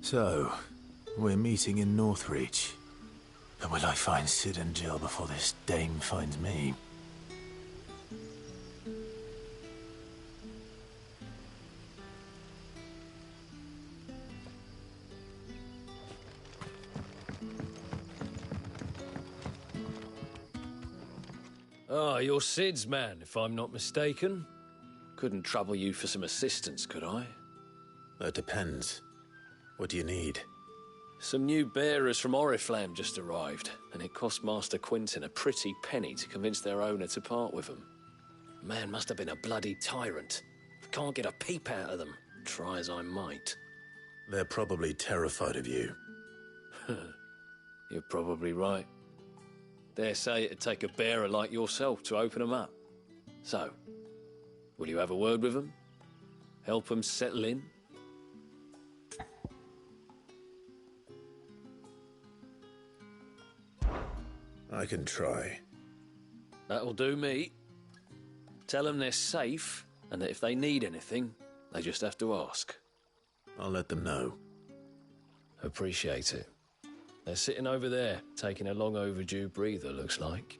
So, we're meeting in Northreach. But will I find Sid and Jill before this dame finds me? Ah, you're Sid's man, if I'm not mistaken. Couldn't trouble you for some assistance, could I? That depends. What do you need? Some new bearers from Oriflamme just arrived, and it cost Master Quinton a pretty penny to convince their owner to part with them. Man must have been a bloody tyrant. Can't get a peep out of them, try as I might. They're probably terrified of you. You're probably right. Dare say it'd take a bearer like yourself to open them up. So, will you have a word with them? Help them settle in? I can try. That'll do me. Tell them they're safe, and that if they need anything, they just have to ask. I'll let them know. Appreciate it. They're sitting over there, taking a long overdue breather, looks like.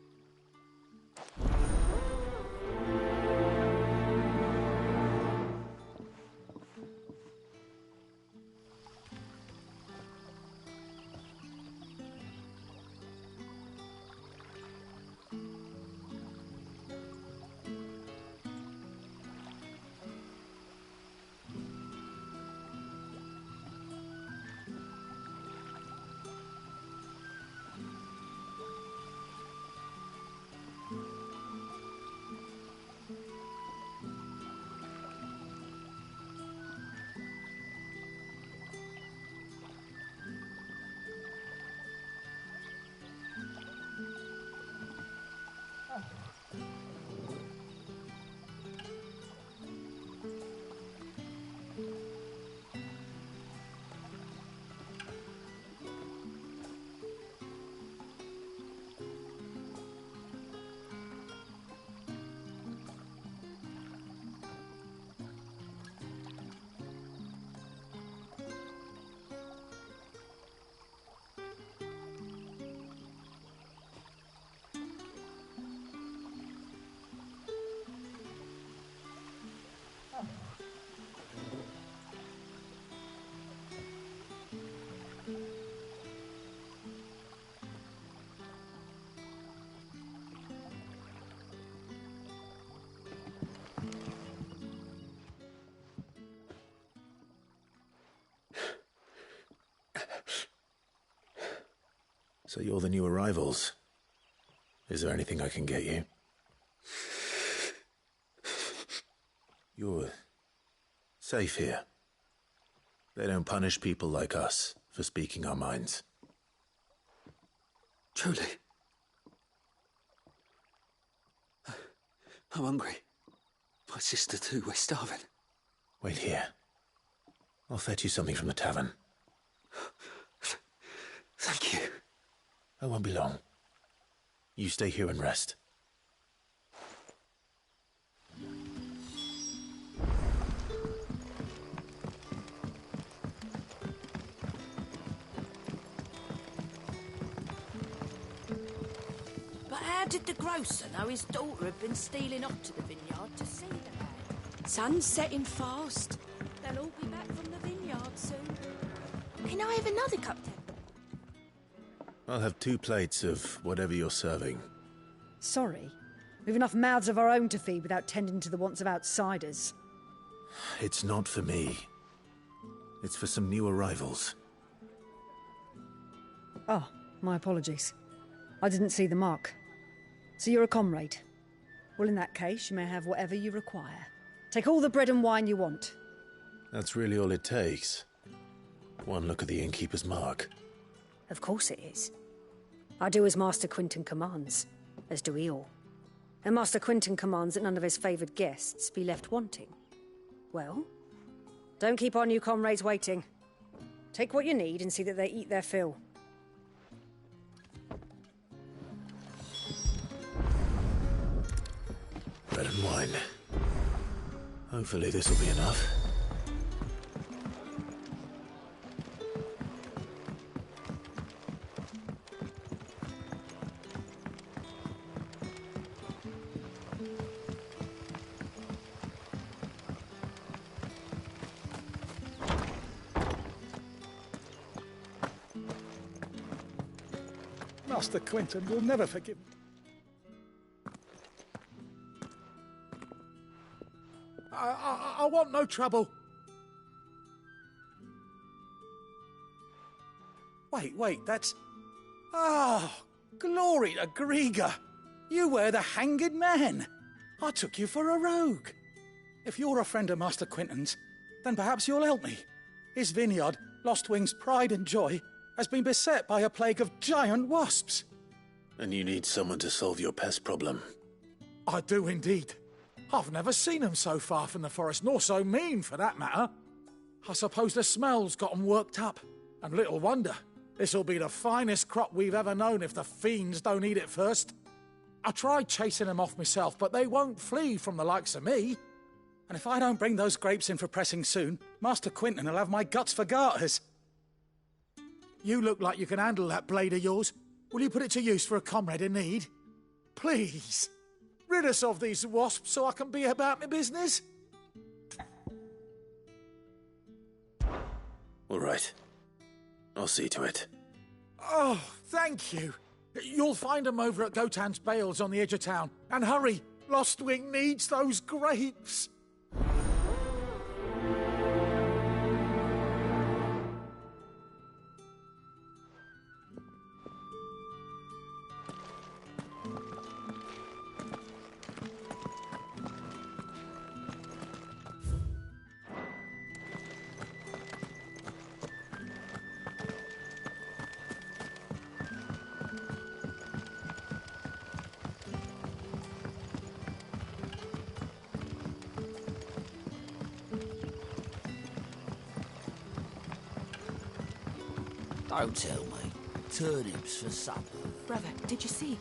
So you're the new arrivals. Is there anything I can get you? You're safe here. They don't punish people like us for speaking our minds. Truly. I'm hungry. My sister too, we're starving. Wait here. I'll fetch you something from the tavern. Thank you. I won't be long. You stay here and rest. But how did the grocer know his daughter had been stealing off to the vineyard to see the lad? Sun's setting fast. They'll all be back from the vineyard soon. Can I have another cup, then? I'll have 2 plates of whatever you're serving. Sorry. We've enough mouths of our own to feed without tending to the wants of outsiders. It's not for me. It's for some new arrivals. Oh, my apologies. I didn't see the mark. So you're a comrade. Well, in that case, you may have whatever you require. Take all the bread and wine you want. That's really all it takes. One look at the innkeeper's mark. Of course it is. I do as Master Quinton commands, as do we all. And Master Quinton commands that none of his favoured guests be left wanting. Well, don't keep our new comrades waiting. Take what you need and see that they eat their fill. Bread and wine. Hopefully this will be enough. Master Quinton will never forgive me. I want no trouble. Wait, that's... Oh, glory to Grieger. You were the hanged man. I took you for a rogue. If you're a friend of Master Quinton's, then perhaps you'll help me. His vineyard, Lostwing's pride and joy, has been beset by a plague of giant wasps. And you need someone to solve your pest problem. I do indeed. I've never seen them so far from the forest, nor so mean, for that matter. I suppose the smell's got 'em worked up. And little wonder. This'll be the finest crop we've ever known if the fiends don't eat it first. I tried chasing them off myself, but they won't flee from the likes of me. And if I don't bring those grapes in for pressing soon, Master Quinton will have my guts for garters. You look like you can handle that blade of yours. Will you put it to use for a comrade in need? Please. Rid us of these wasps so I can be about my business. All right. I'll see to it. Oh, thank you. You'll find them over at Gotan's Bales on the edge of town. And hurry, Lostwing needs those grapes. Don't tell me. Turnips for supper. Brother, did you see?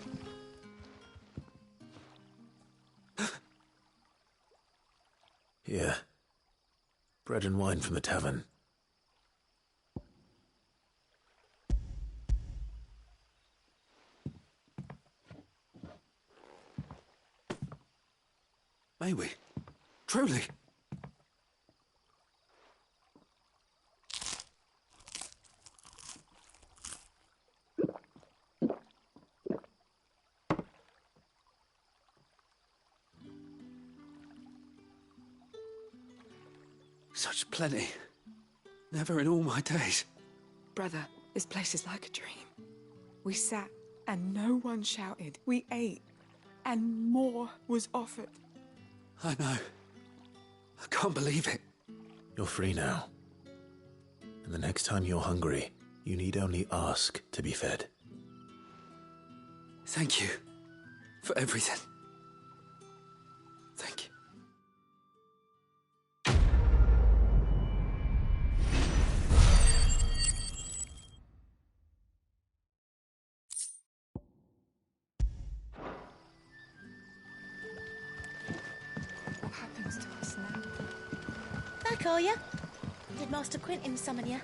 Yeah. Bread and wine from the tavern. May we? Truly? Such plenty. Never in all my days. Brother, this place is like a dream. We sat and no one shouted. We ate and more was offered. I know. I can't believe it. You're free now. And the next time you're hungry, you need only ask to be fed. Thank you for everything. Thank you. What happens to us now? Back, are you? Did Master Quinton summon you?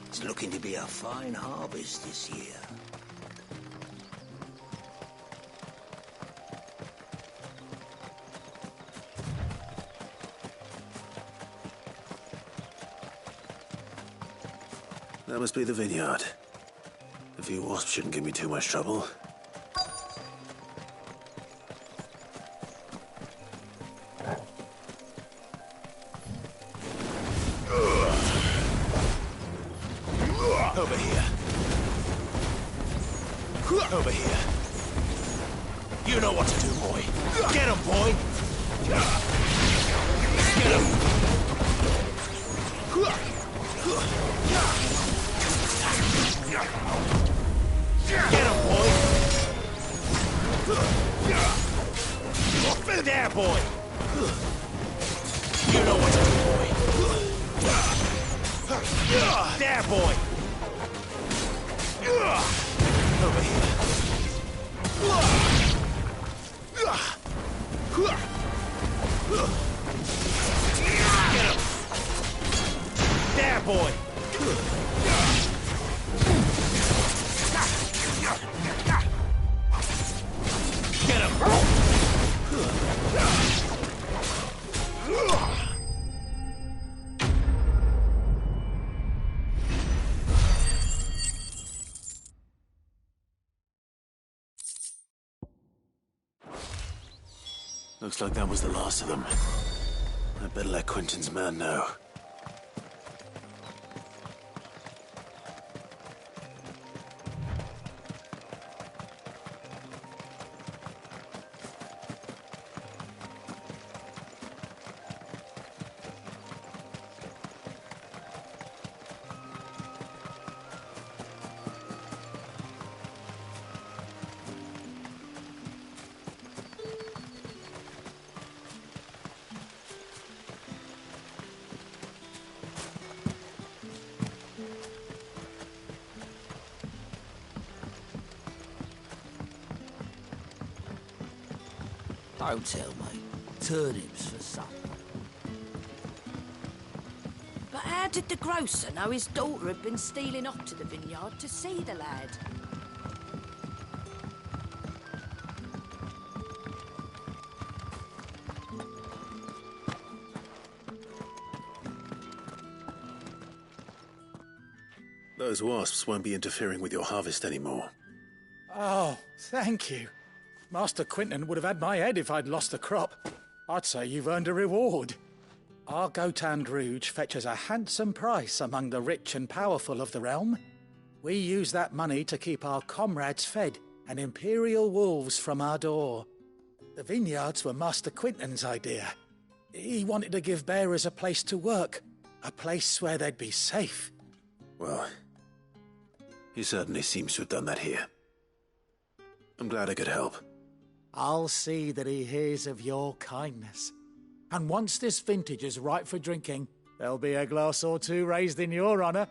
It's looking to be a fine harvest this year. That must be the vineyard. A few wasps shouldn't give me too much trouble. Over here. Over here. You know what to do, boy. Get him, boy! Get him! Get him, boy! There, boy! You know what to do, boy. There, boy! Over here. Get him! There, boy! Looks like that was the last of them. I'd better let Quentin's man know. Don't tell me. Turnips for supper. But how did the grocer know his daughter had been stealing off to the vineyard to see the lad? Those wasps won't be interfering with your harvest anymore. Oh, thank you. Master Quentin would have had my head if I'd lost the crop. I'd say you've earned a reward. Our Gotand Rouge fetches a handsome price among the rich and powerful of the realm. We use that money to keep our comrades fed and imperial wolves from our door. The vineyards were Master Quentin's idea. He wanted to give bearers a place to work, a place where they'd be safe. Well, he certainly seems to have done that here. I'm glad I could help. I'll see that he hears of your kindness. And once this vintage is ripe for drinking, there'll be a glass or two raised in your honour.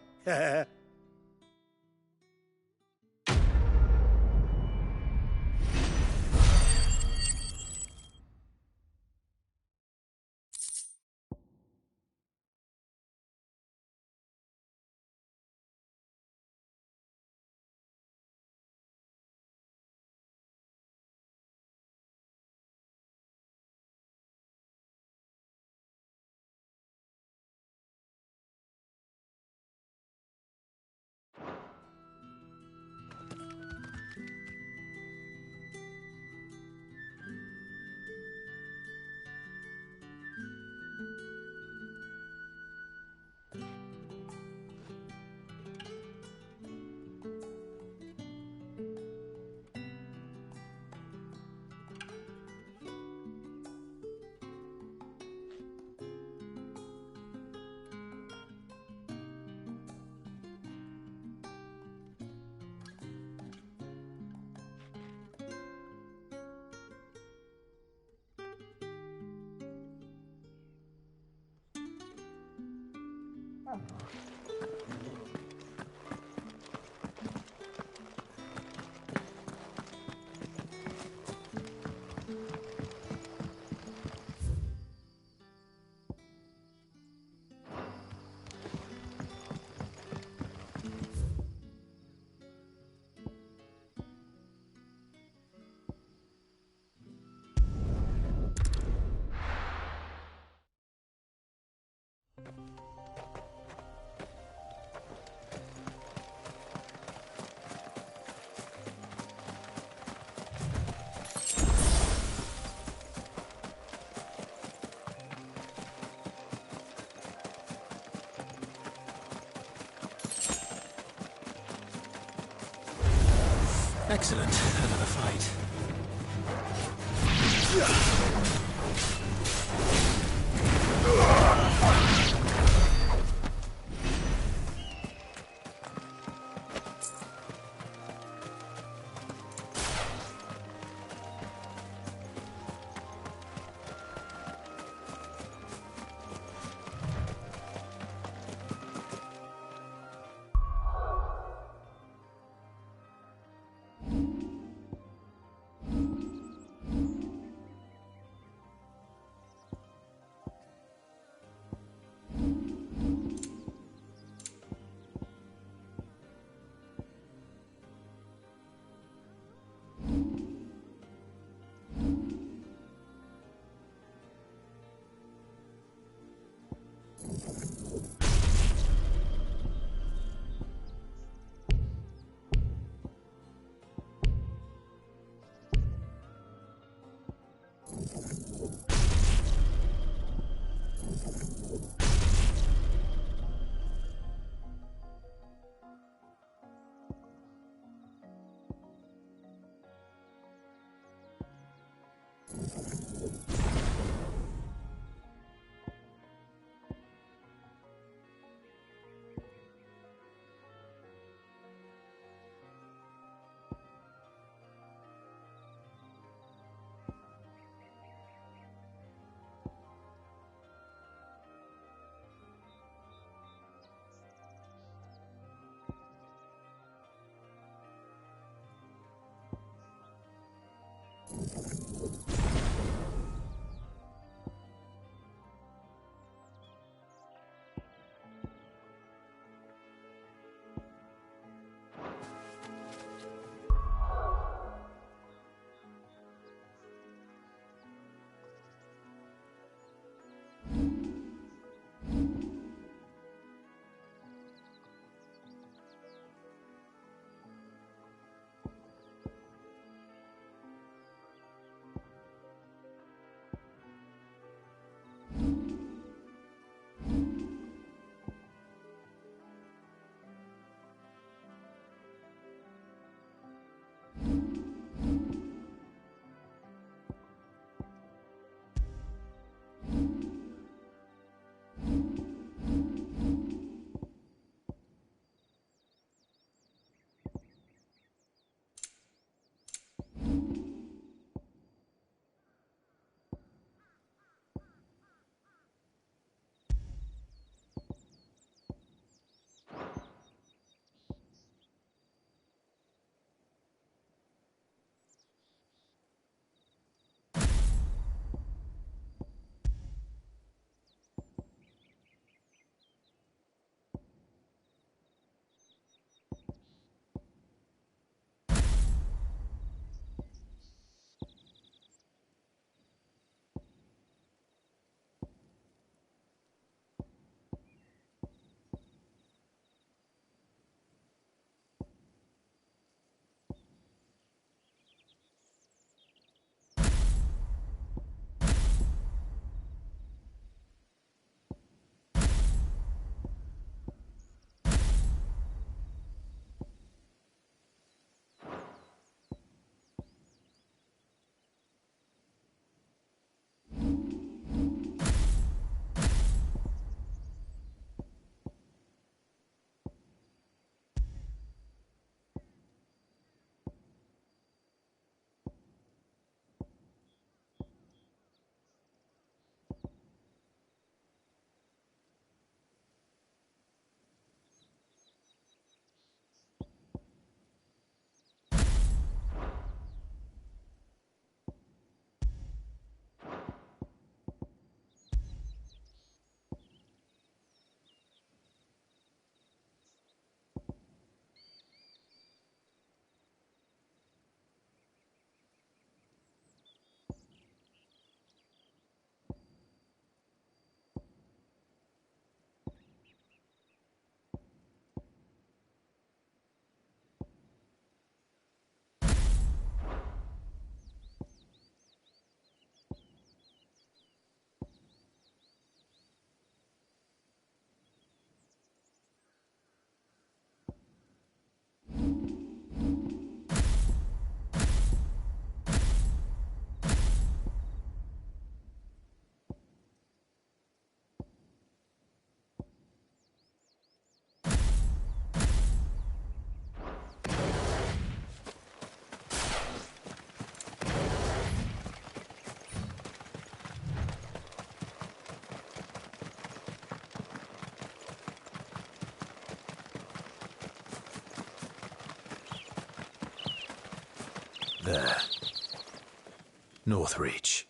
Excellent. Another fight. There. Northreach.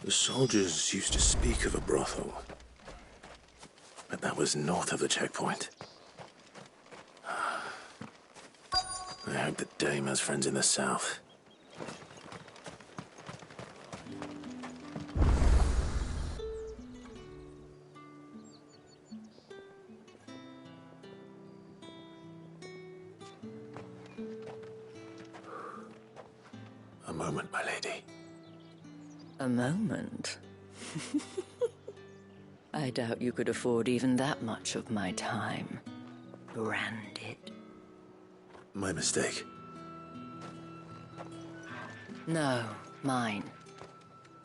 The soldiers used to speak of a brothel, but that was north of the checkpoint. I hope the dame has friends in the south. A moment, my lady. A moment? I doubt you could afford even that much of my time. Branded. My mistake. No, mine.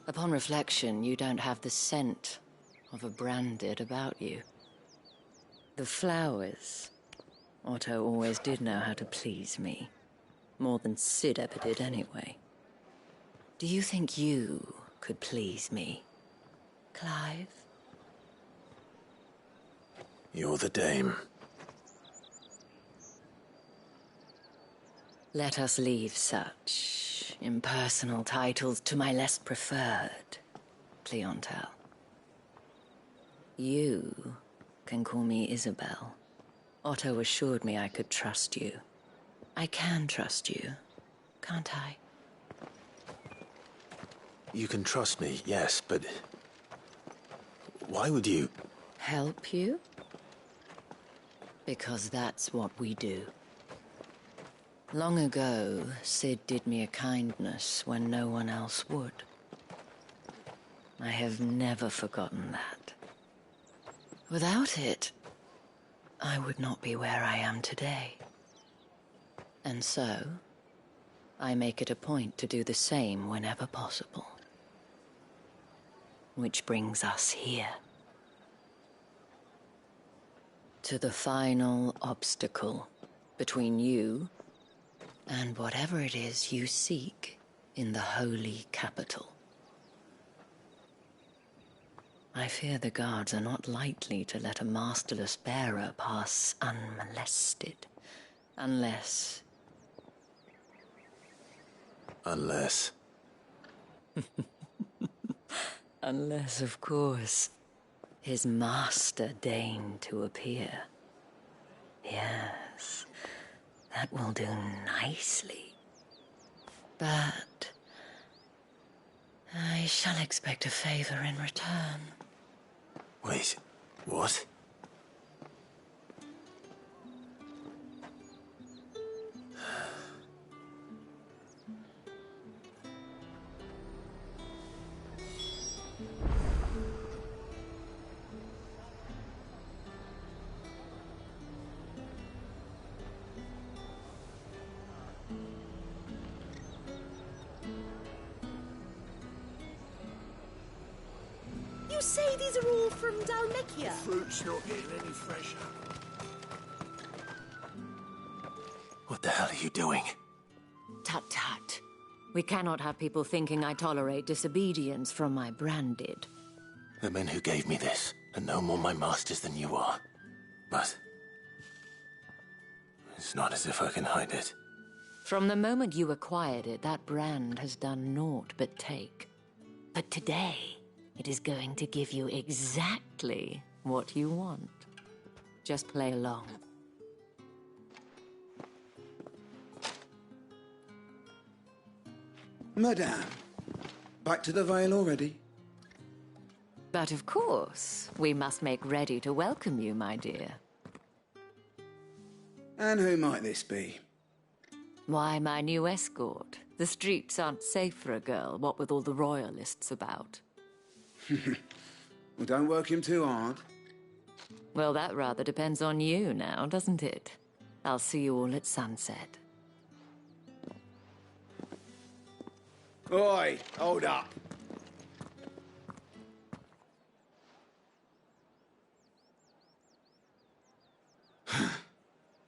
Upon reflection, you don't have the scent of a branded about you. The flowers. Otto always did know how to please me. More than Sid ever did anyway. Do you think you could please me, Clive? You're the dame. Let us leave such impersonal titles to my less preferred clientele. You can call me Isabel. Otto assured me I could trust you. I can trust you, can't I? You can trust me, yes, but why would you? Help you? Because that's what we do. Long ago, Sid did me a kindness when no one else would. I have never forgotten that. Without it, I would not be where I am today. And so, I make it a point to do the same whenever possible. Which brings us here. To the final obstacle between you and whatever it is you seek in the holy capital. I fear the guards are not likely to let a masterless bearer pass unmolested, unless... Unless... Unless, of course, his master deigned to appear. Yes, that will do nicely. But I shall expect a favor in return. Wait, what? You say these are all from Dalmekia? Fruit's not getting any fresher. What the hell are you doing? Tut-tut. We cannot have people thinking I tolerate disobedience from my branded. The men who gave me this are no more my masters than you are. But... it's not as if I can hide it. From the moment you acquired it, that brand has done naught but take. But today, it is going to give you exactly what you want. Just play along. Madame, back to the Vale already? But of course, we must make ready to welcome you, my dear. And who might this be? Why, my new escort. The streets aren't safe for a girl, what with all the royalists about. Well, don't work him too hard. Well, that rather depends on you now, doesn't it? I'll see you all at sunset. Oi, hold up.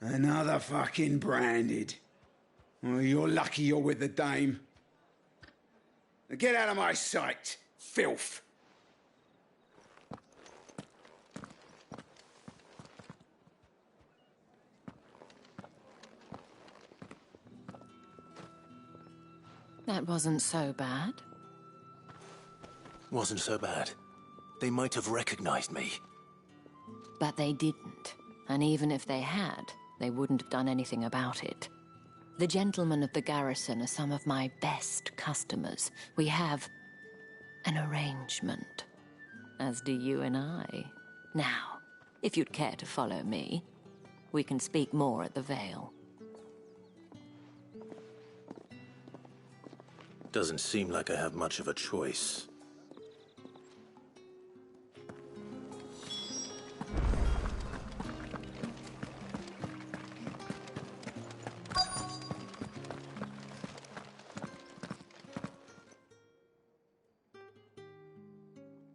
Another fucking branded. Well, you're lucky you're with the dame. Now get out of my sight, filth. That wasn't so bad. Wasn't so bad. They might have recognized me. But they didn't. And even if they had, they wouldn't have done anything about it. The gentlemen of the garrison are some of my best customers. We have an arrangement, as do you and I. Now, if you'd care to follow me, we can speak more at the Vale. Doesn't seem like I have much of a choice.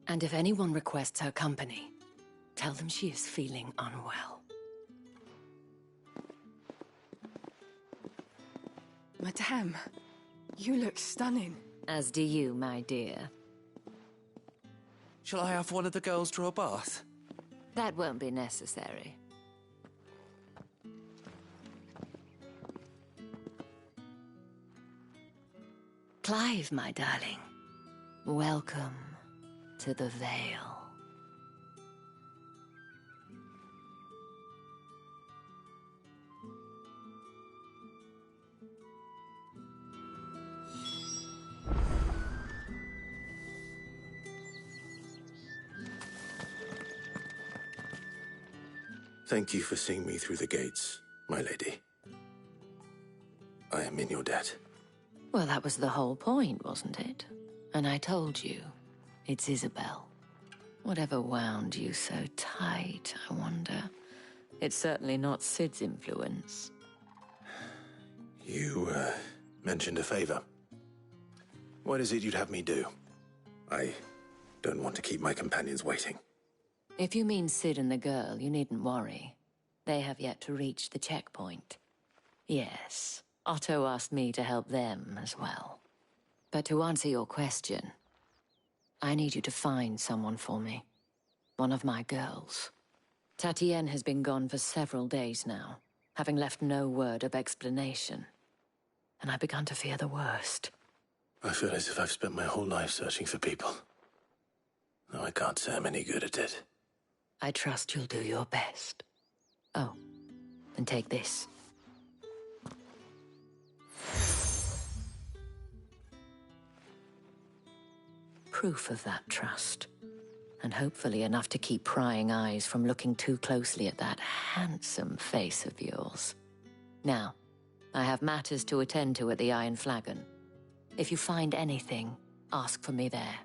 And if anyone requests her company, tell them she is feeling unwell. Madame, you look stunning. As do you, my dear. Shall I have one of the girls draw a bath? That won't be necessary. Clive, my darling. Welcome to the Vale. Thank you for seeing me through the gates, my lady. I am in your debt. Well, that was the whole point, wasn't it? And I told you, it's Isabel. Whatever wound you so tight, I wonder. It's certainly not Sid's influence. You, mentioned a favor. What is it you'd have me do? I don't want to keep my companions waiting. If you mean Sid and the girl, you needn't worry. They have yet to reach the checkpoint. Yes, Otto asked me to help them as well. But to answer your question, I need you to find someone for me. One of my girls. Tatienne has been gone for several days now, having left no word of explanation. And I've begun to fear the worst. I feel as if I've spent my whole life searching for people. No, I can't say I'm any good at it. I trust you'll do your best. Oh, and take this. Proof of that trust. And hopefully enough to keep prying eyes from looking too closely at that handsome face of yours. Now, I have matters to attend to at the Iron Flagon. If you find anything, ask for me there.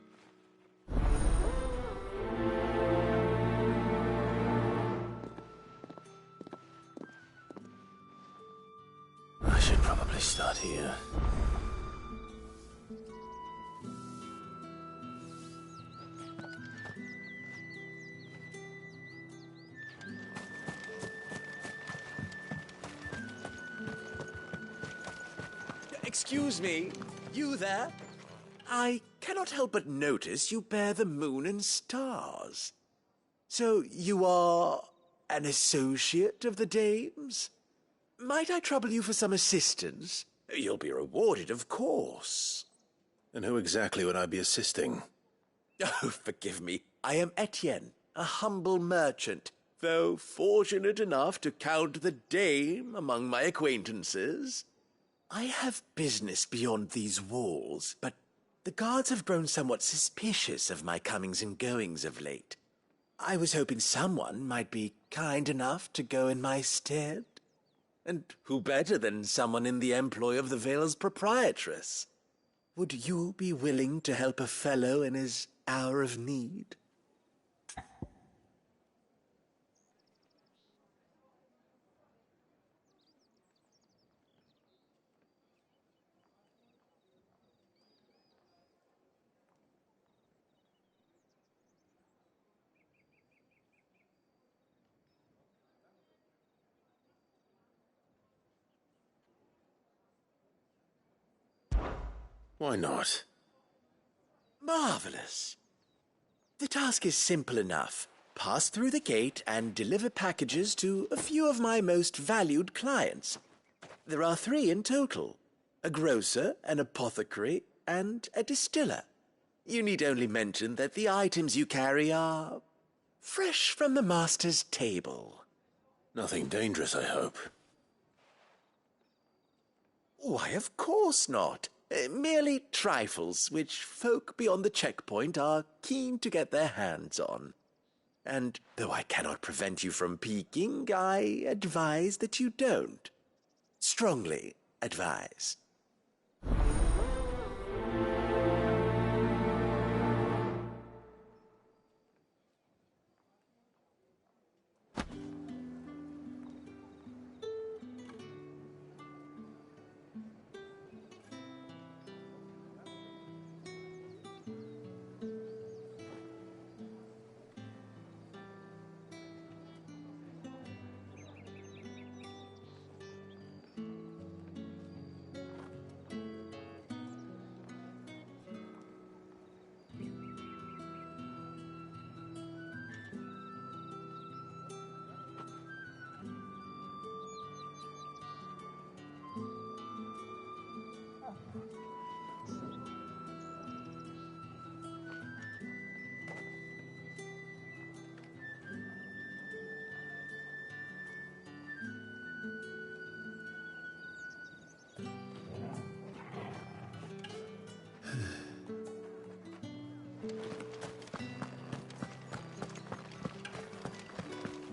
I should probably start here. Excuse me, you there? I cannot help but notice you bear the moon and stars. So you are an associate of the dames? Might I trouble you for some assistance? You'll be rewarded, of course. And who exactly would I be assisting? Oh, forgive me. I am Etienne, a humble merchant, though fortunate enough to count the dame among my acquaintances. I have business beyond these walls, but the guards have grown somewhat suspicious of my comings and goings of late. I was hoping someone might be kind enough to go in my stead. And who better than someone in the employ of the Vale's proprietress? Would you be willing to help a fellow in his hour of need? Why not? Marvelous. The task is simple enough. Pass through the gate and deliver packages to a few of my most valued clients. There are 3 in total. a grocer, an apothecary, and a distiller. You need only mention that the items you carry are fresh from the master's table. Nothing dangerous, I hope. Why, of course not. Merely trifles which folk beyond the checkpoint are keen to get their hands on. And though I cannot prevent you from peeking, I advise that you don't. Strongly advise.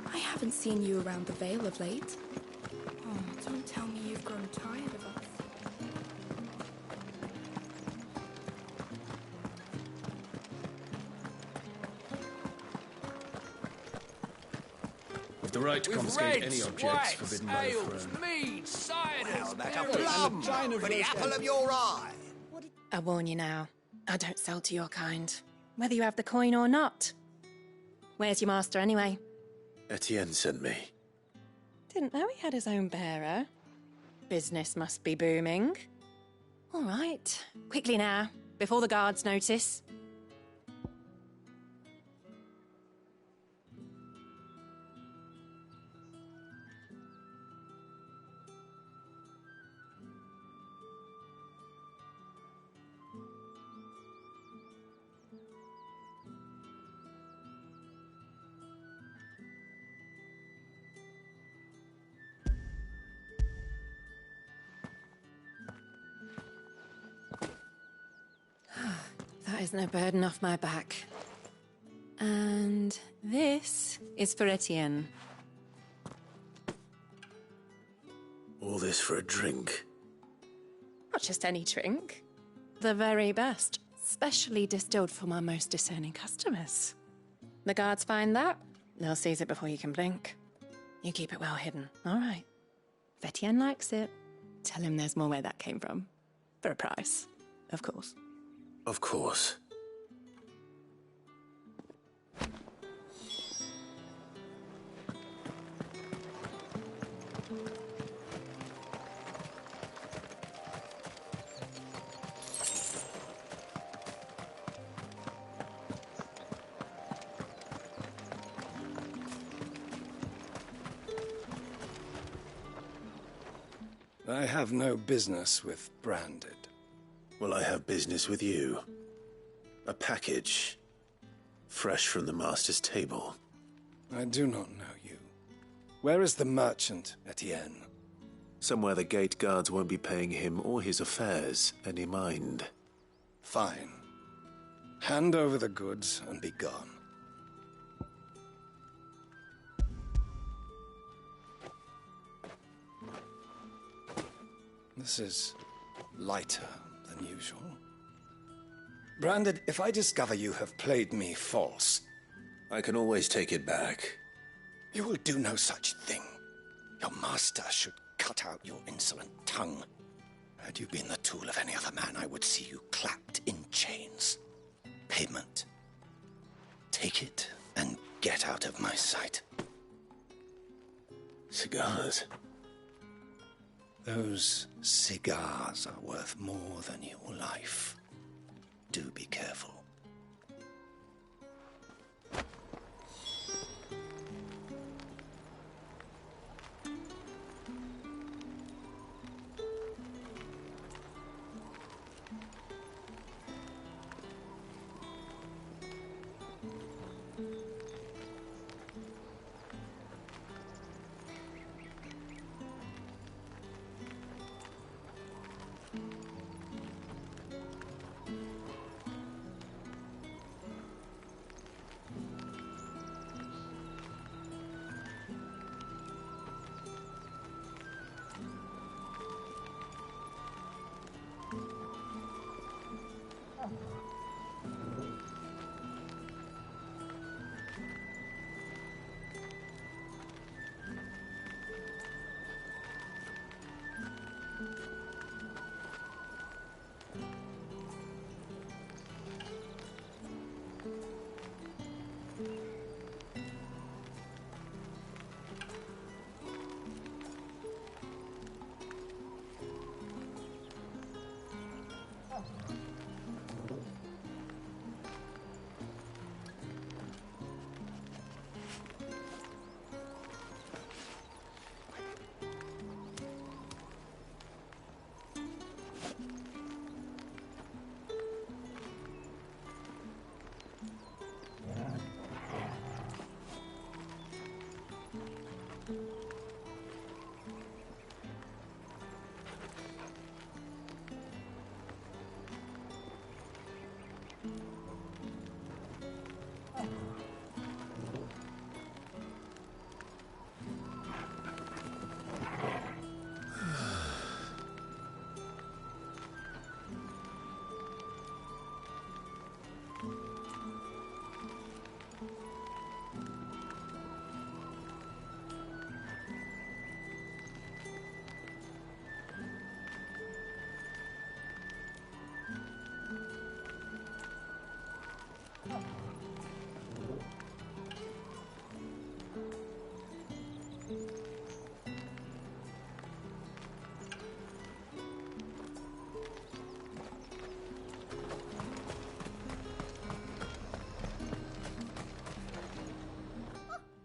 I haven't seen you around the Vale of late. Oh, don't tell me you've grown tired of us. With the right to confiscate any objects forbidden by the throne. Mead, cider, plum for the apple of your eye. I warn you now, I don't sell to your kind, whether you have the coin or not. Where's your master anyway? Etienne sent me. Didn't know he had his own bearer. Business must be booming. All right, quickly now, before the guards notice. That is no burden off my back. And this is for Etienne. All this for a drink? Not just any drink. The very best. Specially distilled for my most discerning customers. The guards find that, they'll seize it before you can blink. You keep it well hidden, all right? If Etienne likes it, tell him there's more where that came from. For a price, of course. Of course. I have no business with Branded. Well, I have business with you. A package. Fresh from the master's table. I do not know you. Where is the merchant, Etienne? Somewhere the gate guards won't be paying him or his affairs any mind. Fine. Hand over the goods and be gone. This is lighter than usual. Branded, if I discover you have played me false... I can always take it back. You will do no such thing. Your master should cut out your insolent tongue. Had you been the tool of any other man, I would see you clapped in chains. Payment. Take it and get out of my sight. Cigars? Those cigars are worth more than your life. Do be careful.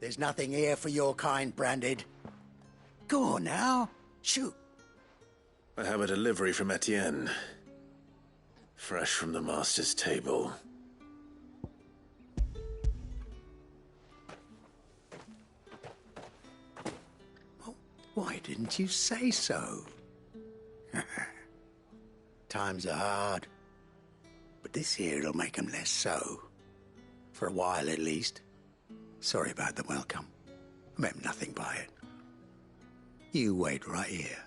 There's nothing here for your kind, Branded. Go on now. Shoot. I have a delivery from Etienne. Fresh from the Master's table. Why didn't you say so? Times are hard. But this here'll make 'em less so. For a while, at least. Sorry about the welcome. I meant nothing by it. You wait right here.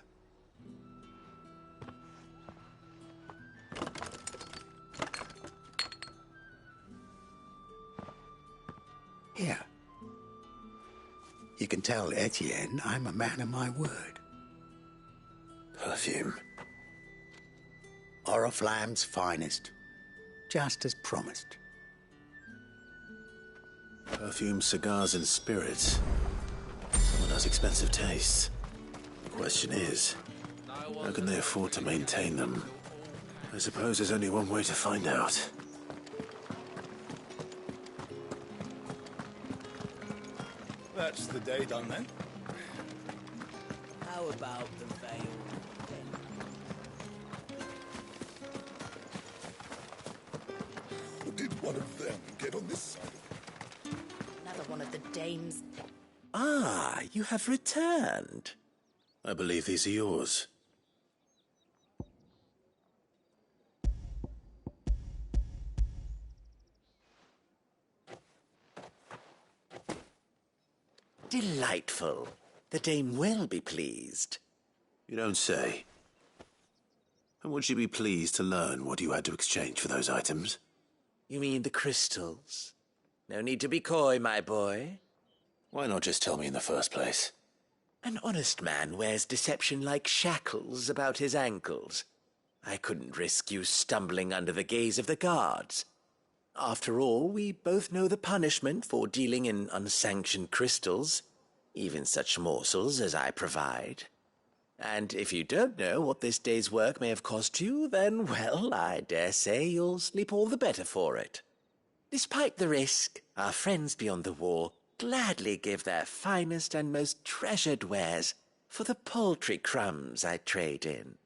Here. You can tell Etienne I'm a man of my word. Perfume. Oriflamme's finest. Just as promised. Perfume, cigars, and spirits. Someone has expensive tastes. The question is, how can they afford to maintain them? I suppose there's only one way to find out. That's the day done then. How about the veil? Did one of them get on this side? Another one of the dames. Ah, you have returned. I believe these are yours. Delightful. The dame will be pleased. You don't say. And would she be pleased to learn what you had to exchange for those items? You mean the crystals? No need to be coy, my boy. Why not just tell me in the first place? An honest man wears deception like shackles about his ankles. I couldn't risk you stumbling under the gaze of the guards. After all, we both know the punishment for dealing in unsanctioned crystals, even such morsels as I provide. And if you don't know what this day's work may have cost you, then, well, I dare say you'll sleep all the better for it. Despite the risk, our friends beyond the wall gladly give their finest and most treasured wares for the paltry crumbs I trade in.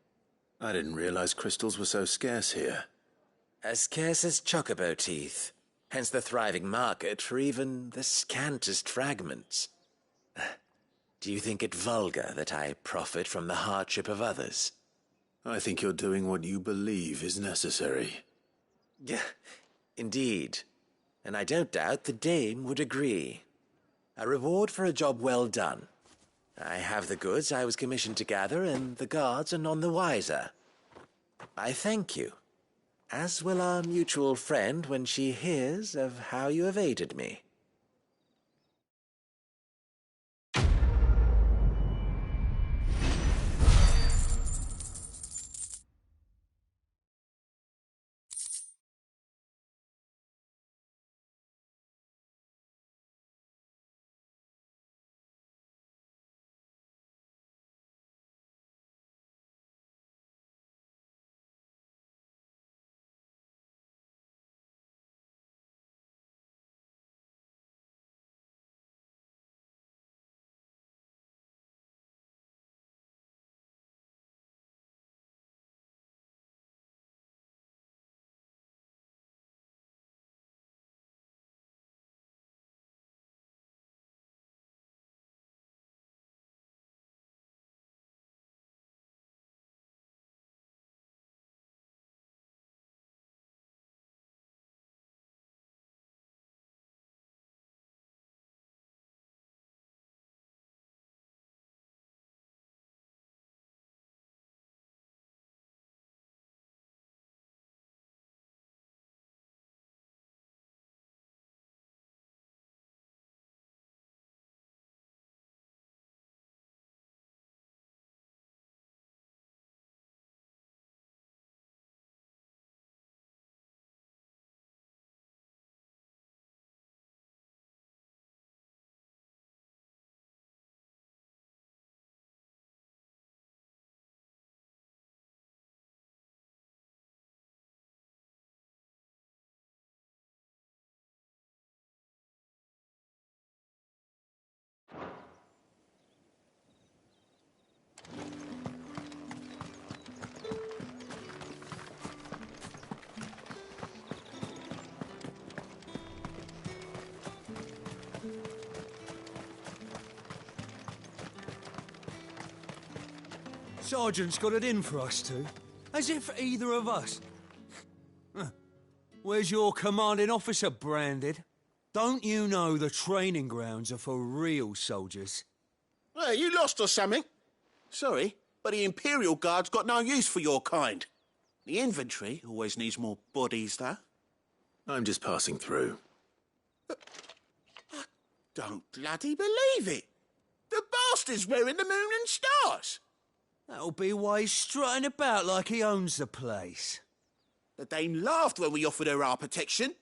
I didn't realize crystals were so scarce here. As scarce as chocobo teeth, hence the thriving market for even the scantest fragments. Do you think it vulgar that I profit from the hardship of others? I think you're doing what you believe is necessary. Yeah, indeed. And I don't doubt the dame would agree. A reward for a job well done. I have the goods I was commissioned to gather, and the guards are none the wiser. I thank you, as will our mutual friend when she hears of how you have aided me. Sergeant's got it in for us two. As if either of us. Huh. Where's your commanding officer, Branded? Don't you know the training grounds are for real soldiers? Hey, you lost or something? Sorry, but the Imperial Guard's got no use for your kind. The infantry always needs more bodies, though. I'm just passing through. I don't bloody believe it. The bastard's wearing the moon and stars. That'll be why he's strutting about like he owns the place. The Dame laughed when we offered her our protection.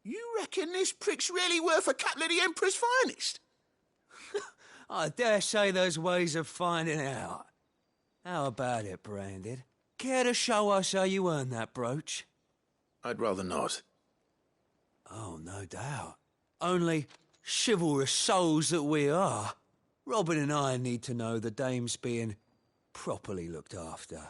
You reckon this prick's really worth a couple of the Emperor's finest? I dare say there's ways of finding out. How about it, Branded? Care to show us how you earned that brooch? I'd rather not. Oh, no doubt. Only chivalrous souls that we are, Robin and I need to know the Dame's being properly looked after.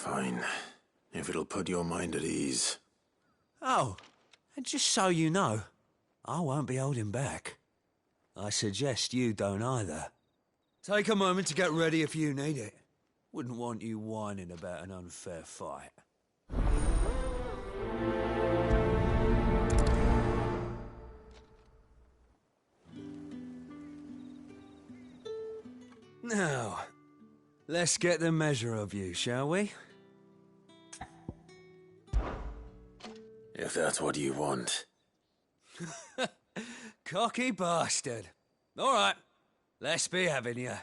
Fine. If it'll put your mind at ease. Oh, and just so you know, I won't be holding back. I suggest you don't either. Take a moment to get ready if you need it. Wouldn't want you whining about an unfair fight. Now, let's get the measure of you, shall we? If that's what you want. Cocky bastard. All right, let's be having you.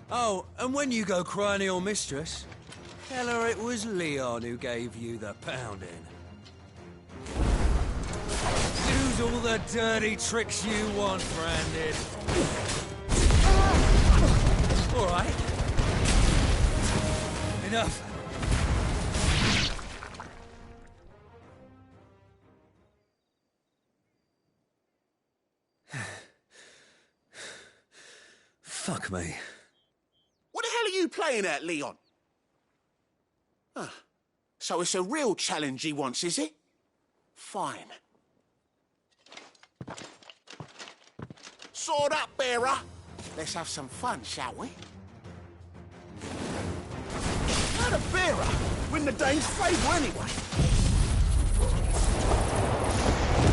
Oh, and when you go crying to your mistress, tell her it was Leon who gave you the pounding. Use all the dirty tricks you want, Branded. All right. Enough. Fuck me. What the hell are you playing at, Leon? So it's a real challenge he wants, is it? Fine. Sword up, bearer. Let's have some fun, shall we? How the bearer win the Dane's favour anyway?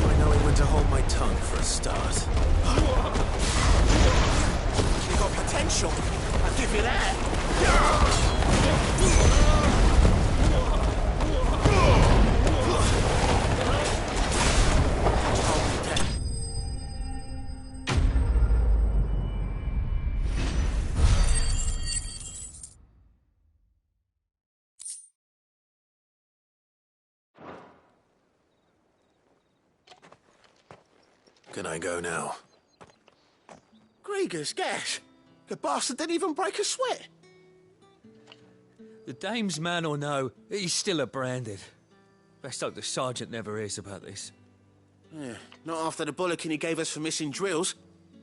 I know when to hold my tongue for a start. You got potential. I'll give you that. Can I go now? Grieger's gas. The bastard didn't even break a sweat. The dame's man or no, he's still a Branded. Best hope the sergeant never hears about this. Yeah, not after the bollocking he gave us for missing drills.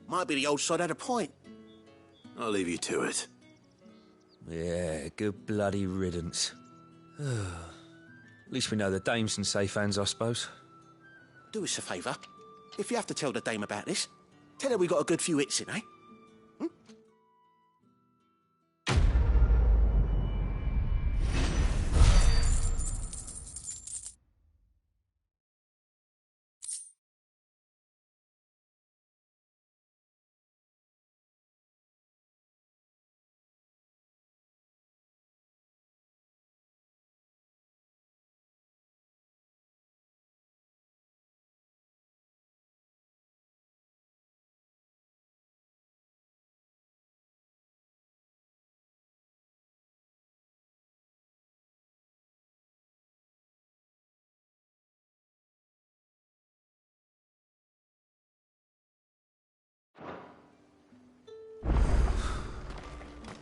Might be the old sod had a point. I'll leave you to it. Yeah, good bloody riddance. At least we know the dame's in safe hands, I suppose. Do us a favour. If you have to tell the dame about this, tell her we got a good few hits in, eh?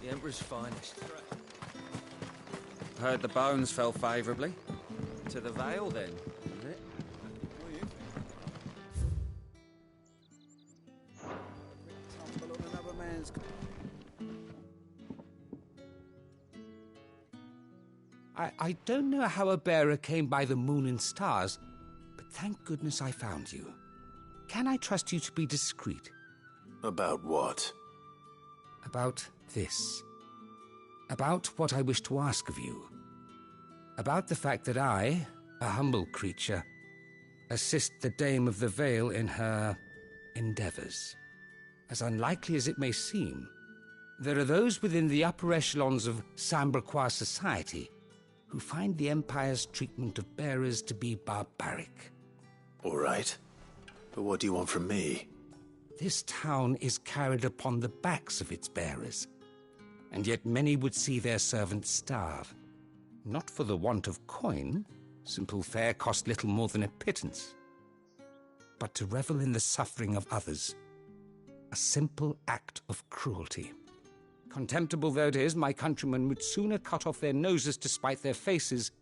The Emperor's finest. Heard the bones fell favourably. To the Vale, then, is it? I don't know how a bearer came by the moon and stars, but thank goodness I found you. Can I trust you to be discreet? About what? About this. About what I wish to ask of you. About the fact that I, a humble creature, assist the Dame of the Vale in her endeavours. As unlikely as it may seem, there are those within the upper echelons of Samberquois society who find the Empire's treatment of bearers to be barbaric. All right. But what do you want from me? This town is carried upon the backs of its bearers, and yet many would see their servants starve. Not for the want of coin, simple fare cost little more than a pittance, but to revel in the suffering of others, a simple act of cruelty. Contemptible though it is, my countrymen would sooner cut off their noses to spite their faces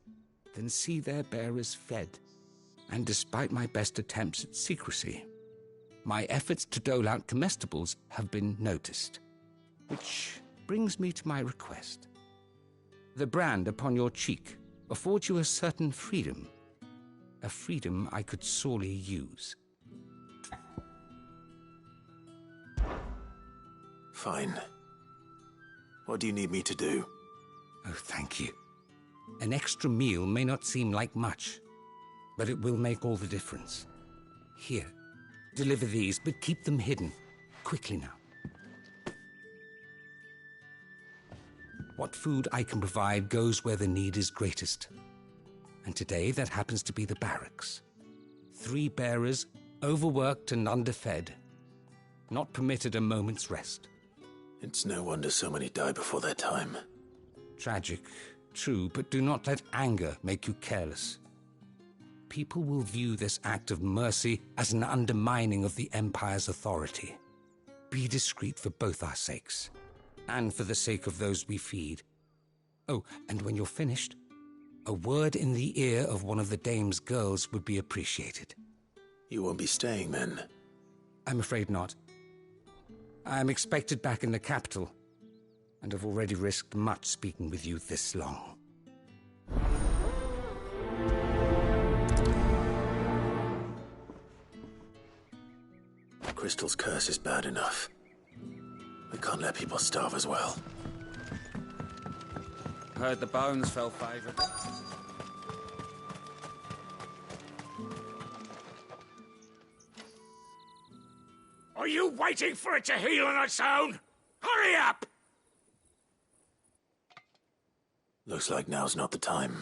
than see their bearers fed. And despite my best attempts at secrecy, my efforts to dole out comestibles have been noticed. Which brings me to my request. The brand upon your cheek affords you a certain freedom, a freedom I could sorely use. Fine. What do you need me to do? Oh, thank you. An extra meal may not seem like much, but it will make all the difference. Here, deliver these, but keep them hidden. Quickly now. What food I can provide goes where the need is greatest. And today that happens to be the barracks. 3 bearers, overworked and underfed, not permitted a moment's rest. It's no wonder so many die before their time. Tragic, true, but do not let anger make you careless. People will view this act of mercy as an undermining of the Empire's authority. Be discreet for both our sakes, and for the sake of those we feed. Oh, and when you're finished, a word in the ear of one of the dame's girls would be appreciated. You won't be staying then? I'm afraid not. I am expected back in the capital, and have already risked much speaking with you this long. Crystal's curse is bad enough. We can't let people starve as well. Heard the bones fell favorably. Are you waiting for it to heal on its own? Hurry up! Looks like now's not the time.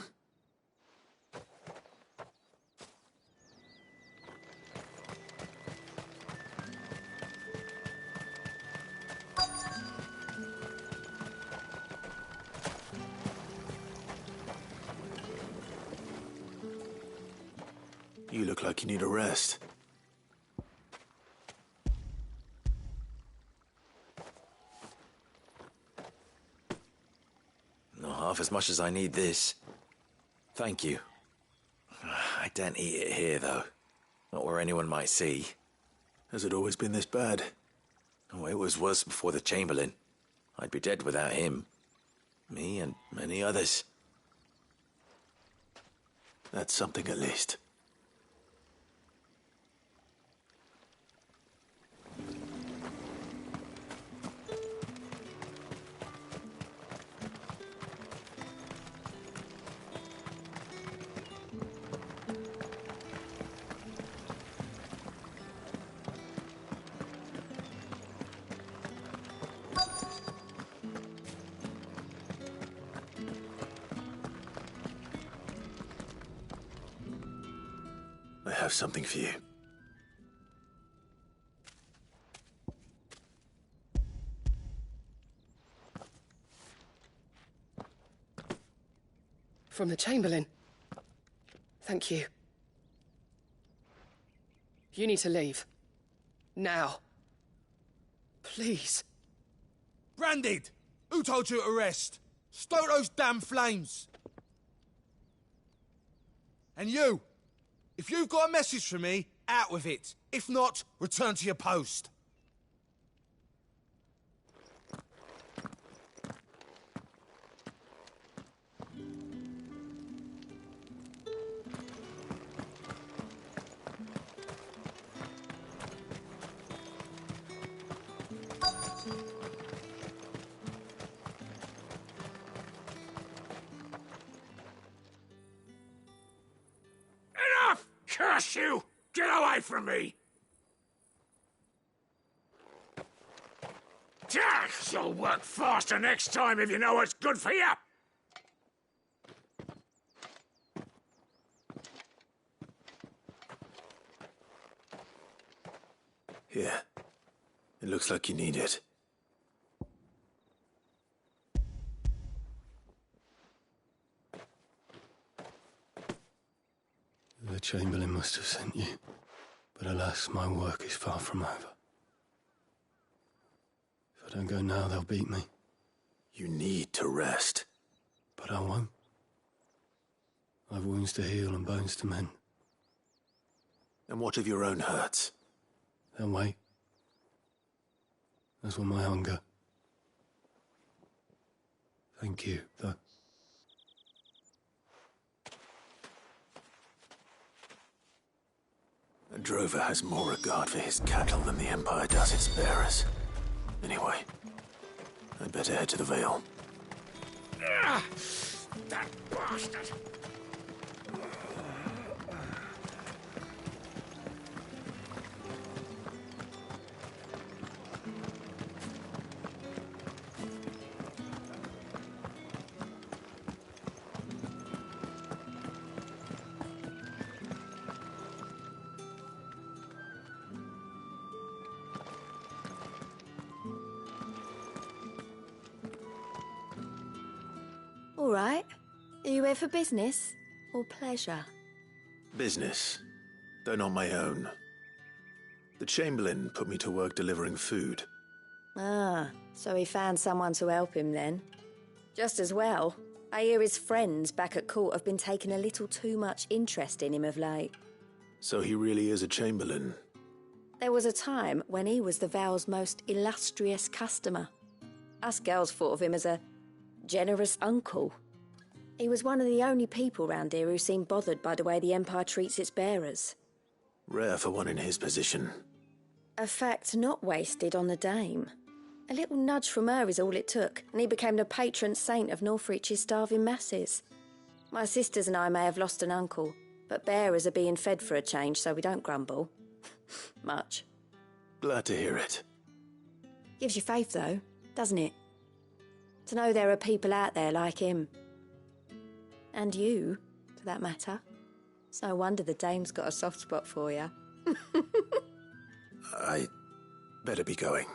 You look like you need a rest. Not half as much as I need this. Thank you. I daren't eat it here, though. Not where anyone might see. Has it always been this bad? Oh, it was worse before the Chamberlain. I'd be dead without him. Me and many others. That's something at least. I have something for you. From the Chamberlain. Thank you. You need to leave. Now. Please. Branded! Who told you to rest? Stoke those damn flames! And you! If you've got a message for me, out with it. If not, return to your post. Curse you! Get away from me! You'll work faster next time if you know what's good for you! Here. It looks like you need it. The Chamberlain must have sent you, but alas, my work is far from over. If I don't go now, they'll beat me. You need to rest. But I won't. I've wounds to heal and bones to mend. And what of your own hurts? They'll wait. As will my hunger. Thank you, though. drover has more regard for his cattle than the Empire does its bearers. Anyway, I'd better head to the Vale. That bastard! All right. Are you here for business or pleasure? Business, though not my own. The Chamberlain put me to work delivering food. Ah, so he found someone to help him then. Just as well. I hear his friends back at court have been taking a little too much interest in him of late. So he really is a Chamberlain. There was a time when he was the Vale's most illustrious customer. Us girls thought of him as a generous uncle. He was one of the only people round here who seemed bothered by the way the Empire treats its bearers. Rare for one in his position. A fact not wasted on the dame. A little nudge from her is all it took, and he became the patron saint of Northreach's starving masses. My sisters and I may have lost an uncle, but bearers are being fed for a change, so we don't grumble. Much. Glad to hear it. Gives you faith, though, doesn't it? To know there are people out there like him. And you, for that matter. It's no wonder the dame's got a soft spot for you. I better be going.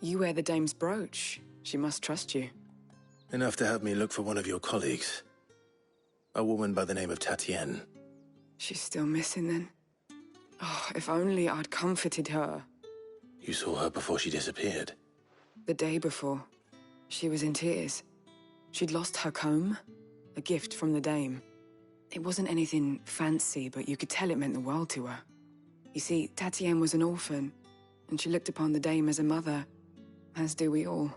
You wear the dame's brooch. She must trust you. Enough to have me look for one of your colleagues. A woman by the name of Tatienne. She's still missing then? Oh, if only I'd comforted her. You saw her before she disappeared? The day before. She was in tears. She'd lost her comb, a gift from the dame. It wasn't anything fancy, but you could tell it meant the world to her. You see, Tatienne was an orphan, and she looked upon the dame as a mother, as do we all.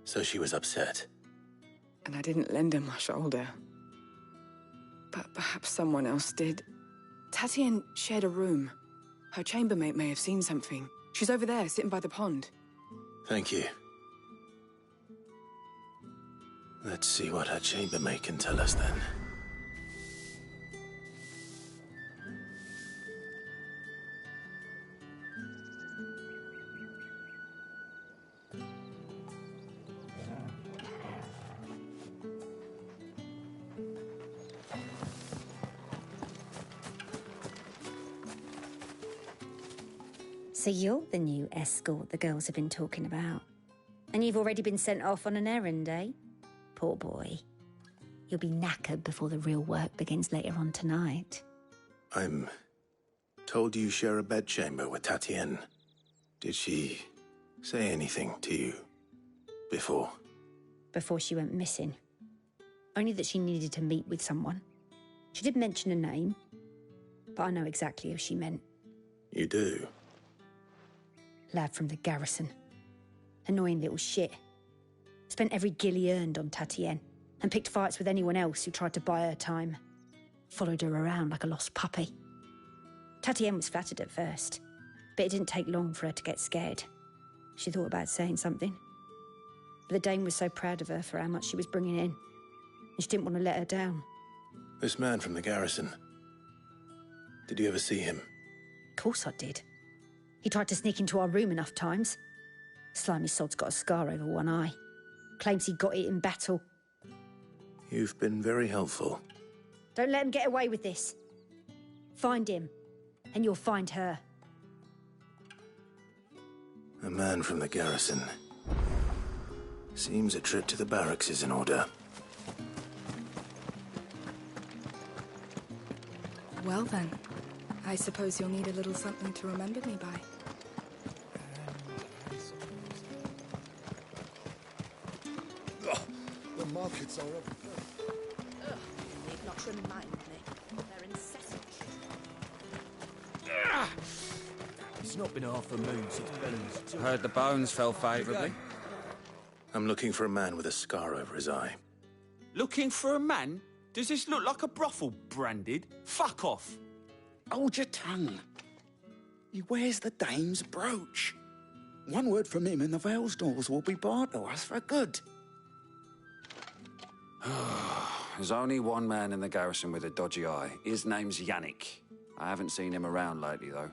So she was upset. And I didn't lend her my shoulder. But perhaps someone else did. Tatienne shared a room. Her chambermaid may have seen something. She's over there, sitting by the pond. Thank you. Let's see what her chambermaid can tell us then. So you're the new escort the girls have been talking about. And you've already been sent off on an errand, eh? Poor boy. You'll be knackered before the real work begins later on tonight. I'm told you share a bedchamber with Tatienne. Did she say anything to you before? Before she went missing. Only that she needed to meet with someone. She did mention a name, but I know exactly who she meant. You do? Lad from the garrison. Annoying little shit. Spent every guil he earned on Tatienne, and picked fights with anyone else who tried to buy her time. Followed her around like a lost puppy. Tatienne was flattered at first, but it didn't take long for her to get scared. She thought about saying something. But the dame was so proud of her for how much she was bringing in, and she didn't want to let her down. This man from the garrison. Did you ever see him? Of course I did. He tried to sneak into our room enough times. Slimy sod's got a scar over one eye. Claims he got it in battle. You've been very helpful. Don't let him get away with this. Find him, and you'll find her. A man from the garrison. Seems a trip to the barracks is in order. Well then, I suppose you'll need a little something to remember me by. The markets are everywhere. You need not remind me. They're incessant. It's not been half a moon since Belling's. Heard the bones fell favourably. I'm looking for a man with a scar over his eye. Looking for a man? Does this look like a brothel, Branded? Fuck off. Hold your tongue. He wears the dame's brooch. One word from him and the Vale's doors will be barred to us for good. There's only one man in the garrison with a dodgy eye. His name's Yannick. I haven't seen him around lately, though.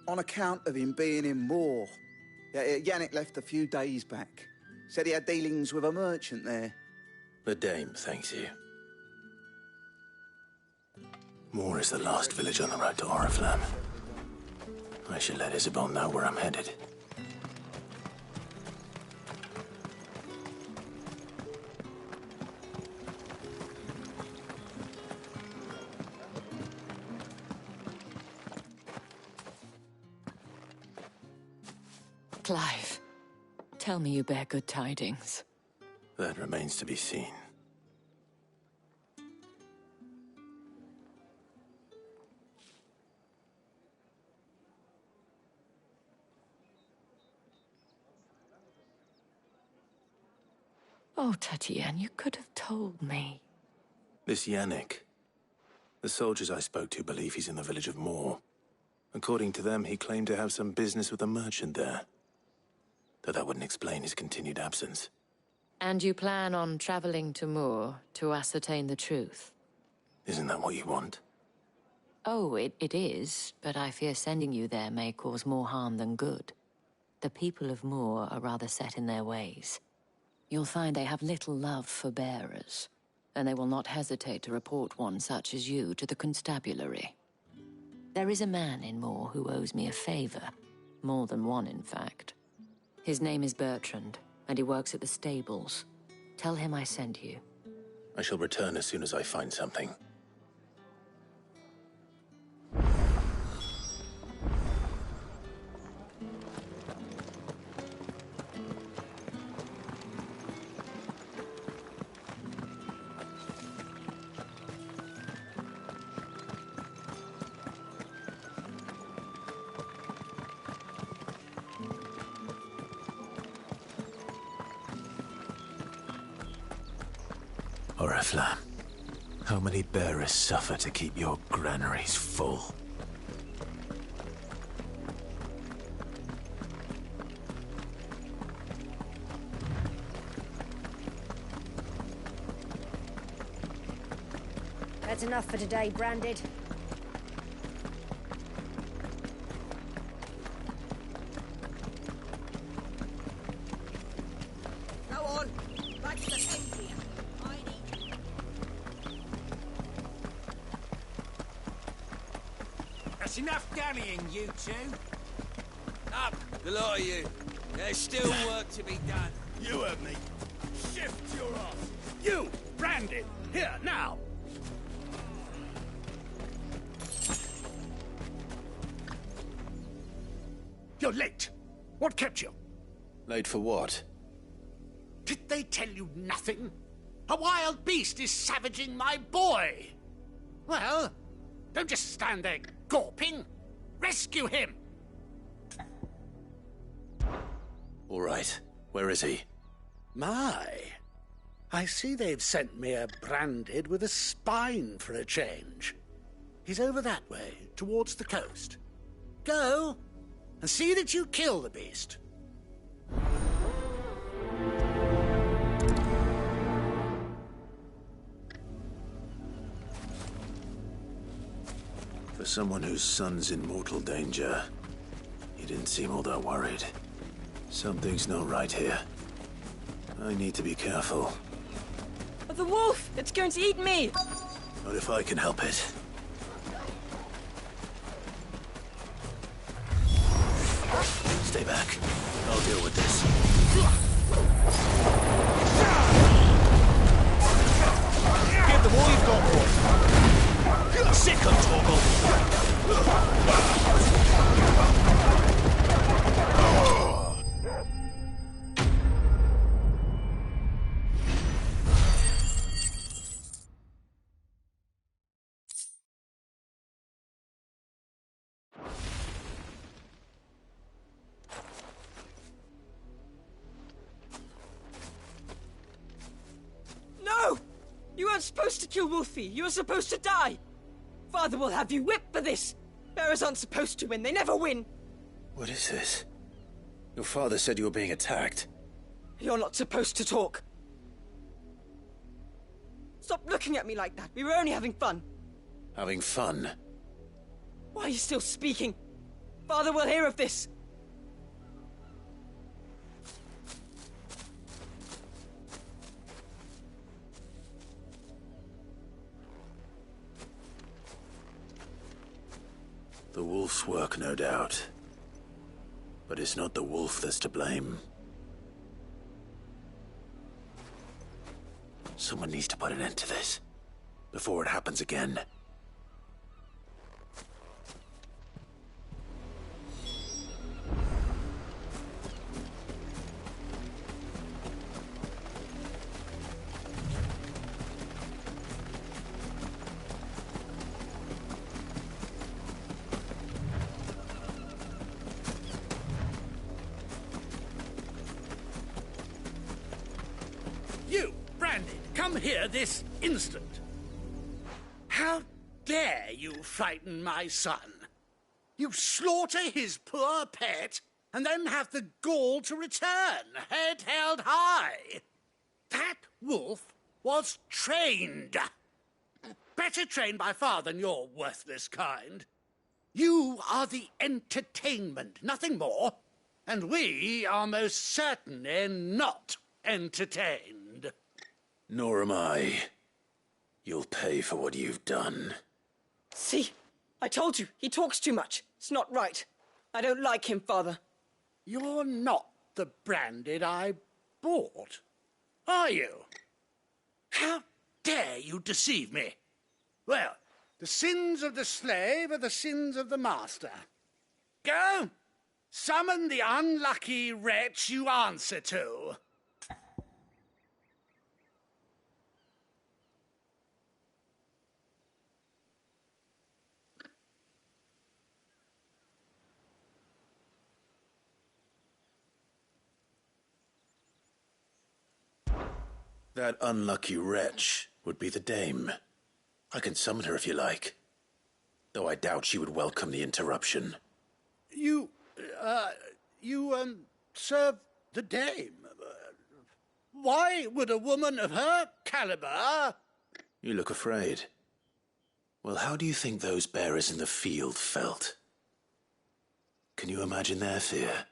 On account of him being in Moor. Yannick left a few days back. Said he had dealings with a merchant there. The dame thanks you. Moor is the last village on the road to Oriflamme. I should let Isabel know where I'm headed. Clive, tell me you bear good tidings. That remains to be seen. Oh, Tatienne, you could have told me. This Yannick. The soldiers I spoke to believe he's in the village of Moor. According to them, he claimed to have some business with a merchant there. Though that wouldn't explain his continued absence. And you plan on traveling to Moor to ascertain the truth? Isn't that what you want? Oh, it is, but I fear sending you there may cause more harm than good. The people of Moor are rather set in their ways. You'll find they have little love for bearers, and they will not hesitate to report one such as you to the constabulary. There is a man in Moor who owes me a favor. More than one, in fact. His name is Bertrand, and he works at the stables. Tell him I sent you. I shall return as soon as I find something. Oriflamme, how many bearers suffer to keep your granaries full? That's enough for today, Branded. Go on. Back to the tent here. I need you. That's enough dallying, you two. Up, the lot of you. There's still work to be done. You heard me. Shift your ass. You, Branded. Here, now. You're late. What kept you? Late for what? Did they tell you nothing? A wild beast is savaging my boy. Well, don't just stand there gawping. Rescue him. All right. Where is he? My. I see they've sent me a Branded with a spine for a change. He's over that way, towards the coast. Go, and see that you kill the beast. For someone whose son's in mortal danger, he didn't seem all that worried. Something's not right here. I need to be careful. The wolf! It's going to eat me! Not if I can help it. Stay back. I'll deal with this. sick of Torgal! No! You weren't supposed to kill Wolfie. You were supposed to die. Father will have you whipped for this. Bearers aren't supposed to win. They never win. What is this? Your father said you were being attacked. You're not supposed to talk. Stop looking at me like that. We were only having fun. Having fun? Why are you still speaking? Father will hear of this. The wolf's work, no doubt. But it's not the wolf that's to blame. Someone needs to put an end to this, before it happens again. You, Branded, come here this instant. How dare you frighten my son? You slaughter his poor pet, and then have the gall to return, head held high. That wolf was trained. Better trained by far than your worthless kind. You are the entertainment, nothing more. And we are most certainly not entertained. Nor am I. You'll pay for what you've done. See? I told you. He talks too much. It's not right. I don't like him, Father. You're not the Branded I bought, are you? How dare you deceive me? Well, the sins of the slave are the sins of the master. Go! Summon the unlucky wretch you answer to. That unlucky wretch would be the dame. I can summon her if you like. Though I doubt she would welcome the interruption. You serve the dame. Why would a woman of her caliber... You look afraid. Well, how do you think those bearers in the field felt? Can you imagine their fear?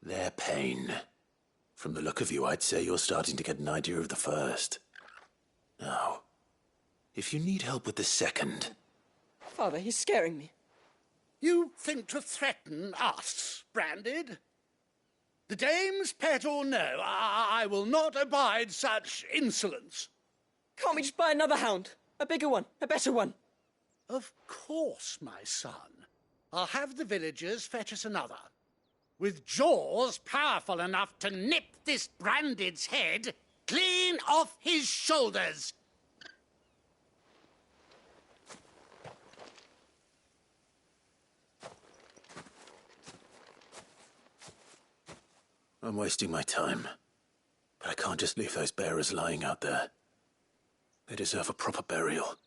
Their pain? From the look of you, I'd say you're starting to get an idea of the first. Now, if you need help with the second... Father, he's scaring me. You think to threaten us, Branded? The dame's pet or no, I will not abide such insolence. Can't we just buy another hound? A bigger one, a better one. Of course, my son. I'll have the villagers fetch us another. With jaws powerful enough to nip this Branded's head clean off his shoulders. I'm wasting my time. But I can't just leave those bearers lying out there. They deserve a proper burial.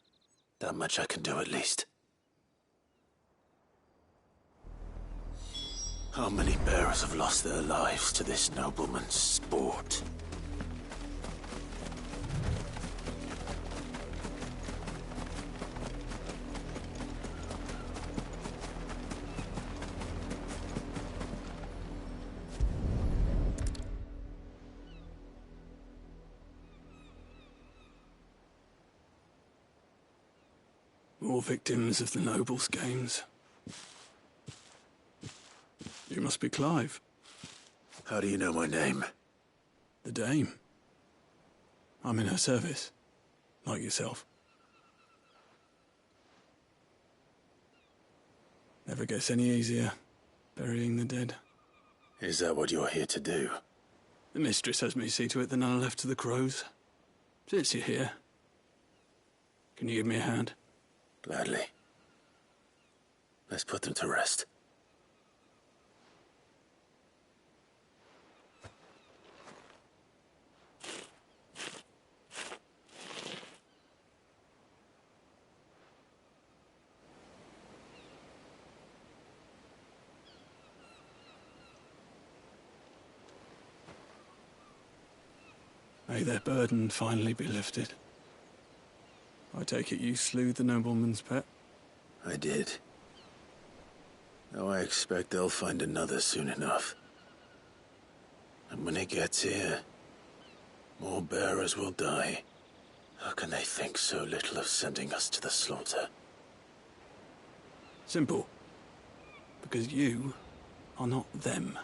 That much I can do at least. How many bearers have lost their lives to this nobleman's sport? More victims of the nobles' games. You must be Clive. How do you know my name? The Dame. I'm in her service, like yourself. Never gets any easier, burying the dead. Is that what you're here to do? The mistress has me see to it that none are left to the crows. Since you're here, can you give me a hand? Gladly. Let's put them to rest. May their burden finally be lifted. I take it you slew the nobleman's pet? I did. Now I expect they'll find another soon enough. And when it gets here, more bearers will die. How can they think so little of sending us to the slaughter? Simple. Because you are not them.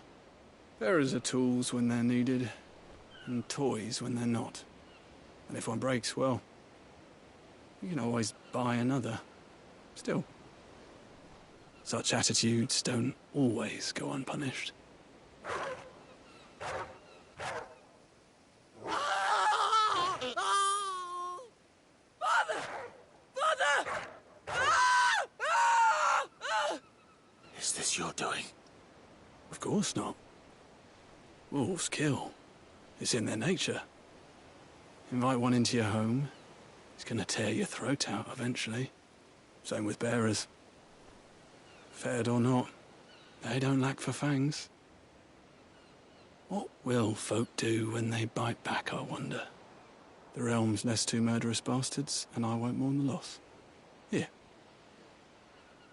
Bearers are tools when they're needed, and toys when they're not. And if one breaks, well, you can always buy another. Still, such attitudes don't always go unpunished. Is this your doing? Of course not. Wolves kill. It's in their nature. Invite one into your home, he's gonna tear your throat out eventually. Same with bearers. Fed or not, they don't lack for fangs. What will folk do when they bite back, I wonder? The realm's less two murderous bastards, and I won't mourn the loss. Here.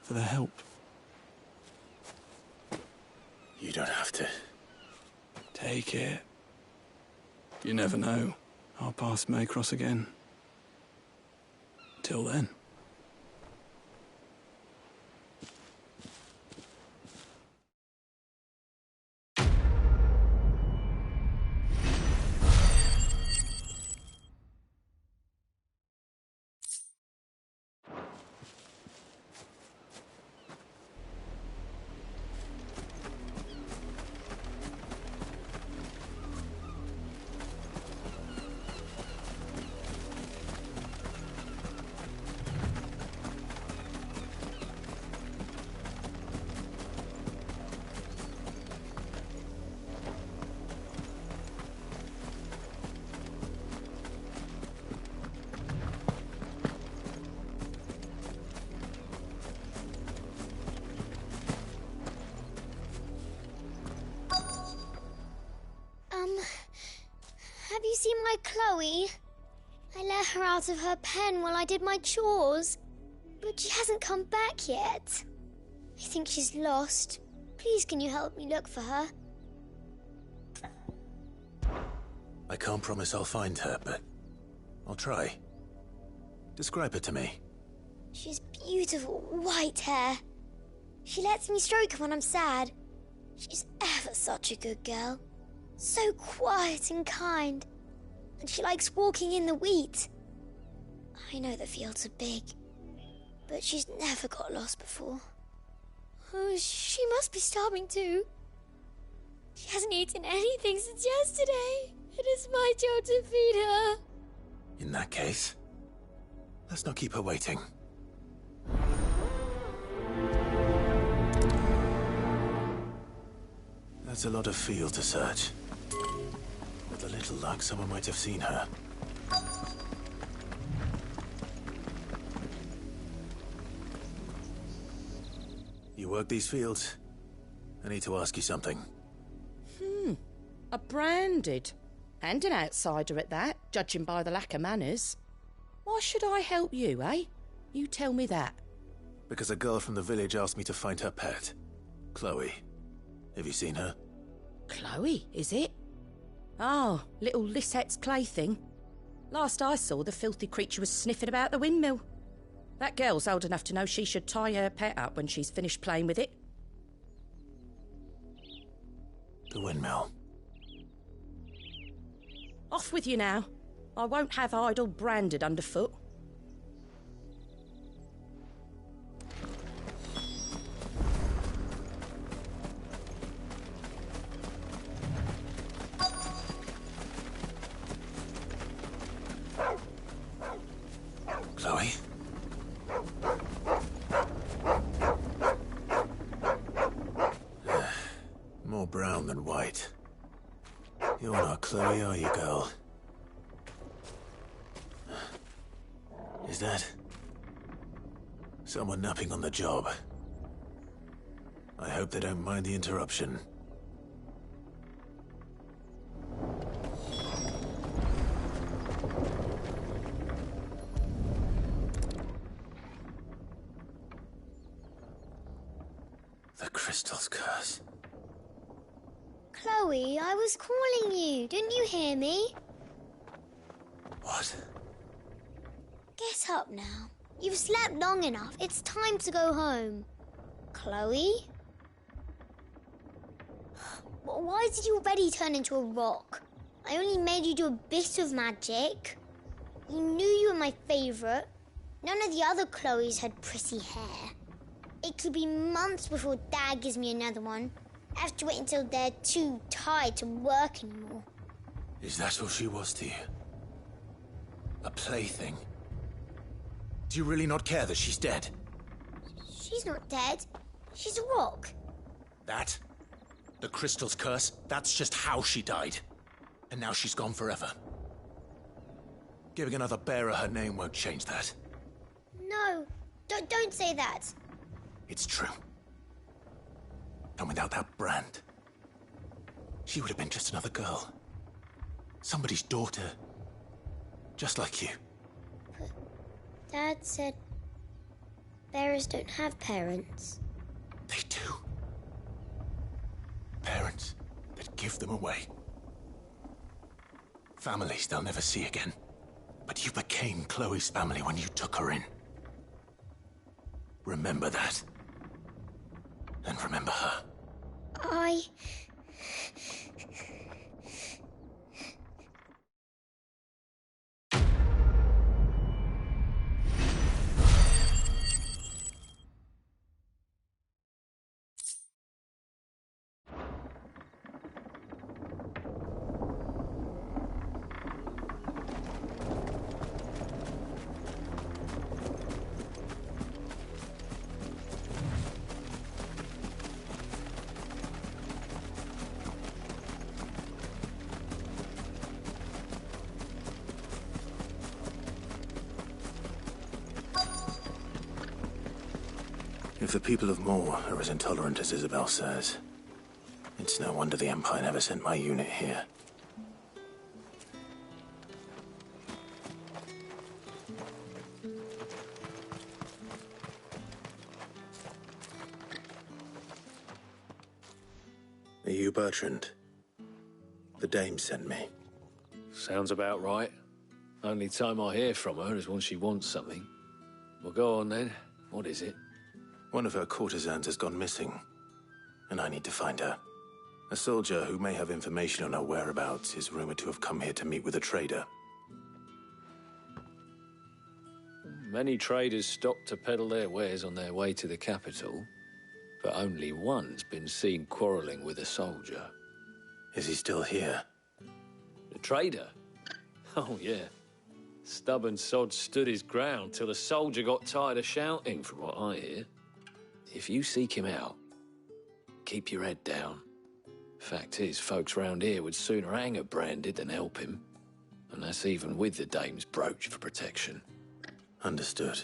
For their help. You don't have to. Take it. You never know. Our paths may cross again. Till then. Have you seen my Chloe? I let her out of her pen while I did my chores, but she hasn't come back yet. I think she's lost. Please, can you help me look for her? I can't promise I'll find her, but I'll try. Describe her to me. She's beautiful white hair. She lets me stroke her when I'm sad. She's ever such a good girl. So quiet and kind. And she likes walking in the wheat. I know the fields are big, but she's never got lost before. Oh, she must be starving too. She hasn't eaten anything since yesterday. It is my job to feed her. In that case, let's not keep her waiting. That's a lot of field to search. With a little luck, someone might have seen her. You work these fields? I need to ask you something. A branded. And an outsider at that, judging by the lack of manners. Why should I help you, eh? You tell me that. Because a girl from the village asked me to find her pet. Chloe. Have you seen her? Chloe, is it? Oh, little Lisette's plaything. Last I saw, the filthy creature was sniffing about the windmill. That girl's old enough to know she should tie her pet up when she's finished playing with it. The windmill. Off with you now. I won't have idle branded underfoot. more brown than white. You're not Chloe, are you, girl? Is that... someone napping on the job? I hope they don't mind the interruption. The crystal's curse. Chloe, I was calling you. Didn't you hear me? What? Get up now. You've slept long enough. It's time to go home. Chloe? Why did you already turn into a rock? I only made you do a bit of magic. You knew you were my favourite. None of the other Chloes had pretty hair. It could be months before Dad gives me another one. I have to wait until they're too tired to work anymore. Is that all she was to you? A plaything? Do you really not care that she's dead? She's not dead. She's a rock. That? The crystal's curse? That's just how she died. And now she's gone forever. Giving another bearer her name won't change that. No, don't say that. It's true. And without that brand, she would have been just another girl. Somebody's daughter. Just like you. But Dad said bearers don't have parents. They do. Parents that give them away. Families they'll never see again. But you became Chloe's family when you took her in. Remember that. And remember her. If the people of Moor are as intolerant as Isabel says, it's no wonder the Empire never sent my unit here. Are you Bertrand? The dame sent me. Sounds about right. Only time I hear from her is when she wants something. Well, go on then. What is it? One of her courtesans has gone missing, and I need to find her. A soldier who may have information on her whereabouts is rumored to have come here to meet with a trader. Many traders stop to peddle their wares on their way to the capital, but only one's been seen quarrelling with a soldier. Is he still here? The trader? Oh, yeah. Stubborn sod stood his ground till the soldier got tired of shouting, from what I hear. If you seek him out, keep your head down. Fact is, folks round here would sooner hang a branded than help him. And that's even with the dame's brooch for protection. Understood.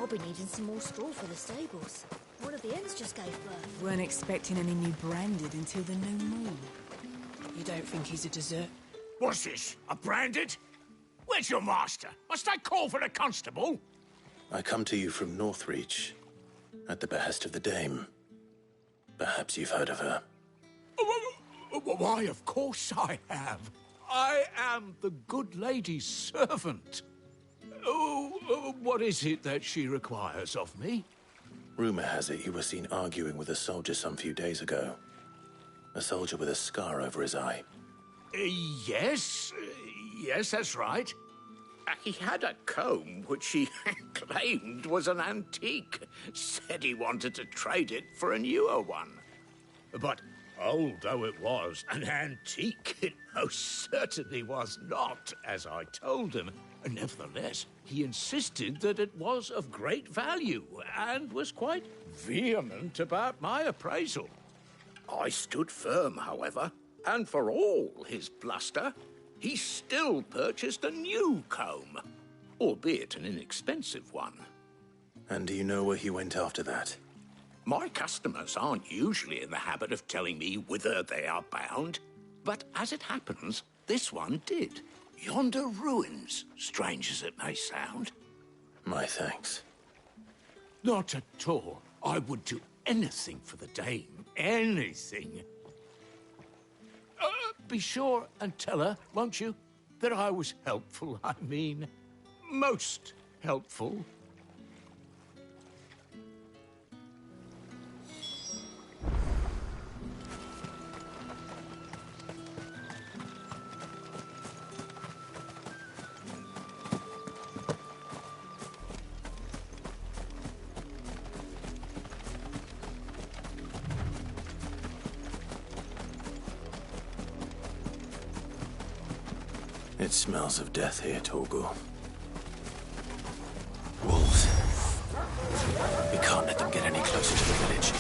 Probably needing some more straw for the stables. One of the hens just gave birth. Weren't expecting any new branded until the new moon. You don't think he's a dessert? What's this? A branded? Where's your master? Must I call for the constable? I come to you from Northreach, at the behest of the Dame. Perhaps you've heard of her. Why, of course I have. I am the good lady's servant. What is it that she requires of me? Rumor has it you were seen arguing with a soldier some few days ago. A soldier with a scar over his eye. Yes, that's right. He had a comb which he claimed was an antique. Said he wanted to trade it for a newer one. But old though it was, an antique it most certainly was not, as I told him. Nevertheless, he insisted that it was of great value and was quite vehement about my appraisal. I stood firm, however, and for all his bluster, he still purchased a new comb, albeit an inexpensive one. And do you know where he went after that? My customers aren't usually in the habit of telling me whither they are bound, but as it happens, this one did. Yonder ruins, strange as it may sound. My thanks. Not at all. I would do anything for the Dame. Anything. Be sure and tell her, won't you, that I was helpful. I mean, most helpful. It smells of death here, Torgal. Wolves. We can't let them get any closer to the village.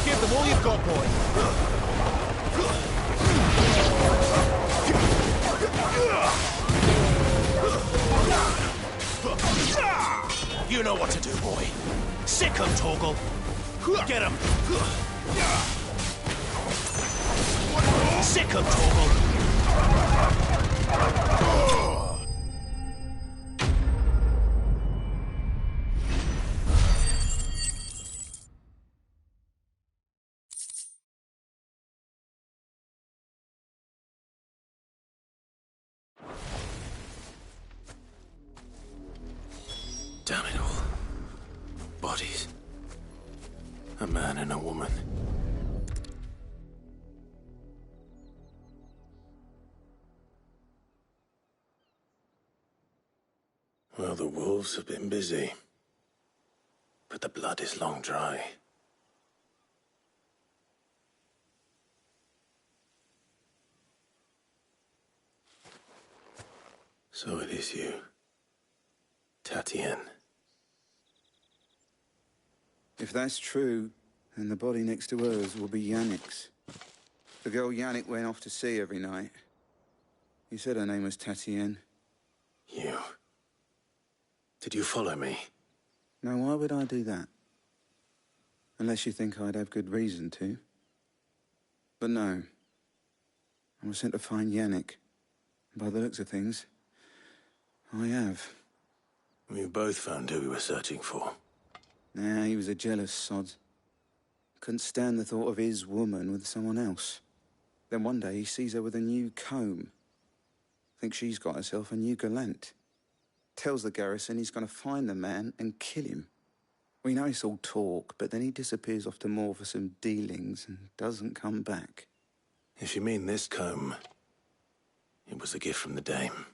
Give them all you've got, boy. You know what to do, boy. Sick 'em, Torgal. Get 'em. Sick 'em, Torgal. Damn it all. Bodies. A man and a woman. Well, the wolves have been busy. But the blood is long dry. So it is you, Tatienne. If that's true, then the body next to hers will be Yannick's. The girl Yannick went off to sea every night. He said her name was Tatienne. You... Did you follow me? Now, why would I do that? Unless you think I'd have good reason to. But no. I was sent to find Yannick. By the looks of things, I have. We both found who we were searching for. Nah, he was a jealous sod. Couldn't stand the thought of his woman with someone else. Then one day he sees her with a new comb. Thinks she's got herself a new gallant. Tells the garrison he's going to find the man and kill him. We know it's all talk, but then he disappears off to Moor for some dealings and doesn't come back. If you mean this comb, it was a gift from the Dame.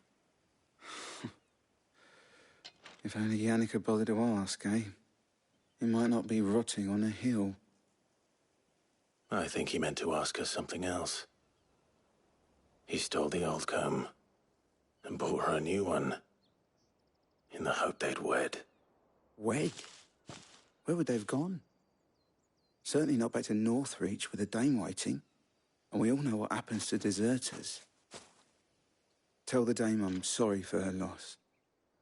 If only Yannick had bothered to ask, eh? He might not be rotting on a hill. I think he meant to ask us something else. He stole the old comb and bought her a new one in the hope they'd wed. Wed? Where would they have gone? Certainly not back to Northreach with a dame waiting. And we all know what happens to deserters. Tell the dame I'm sorry for her loss.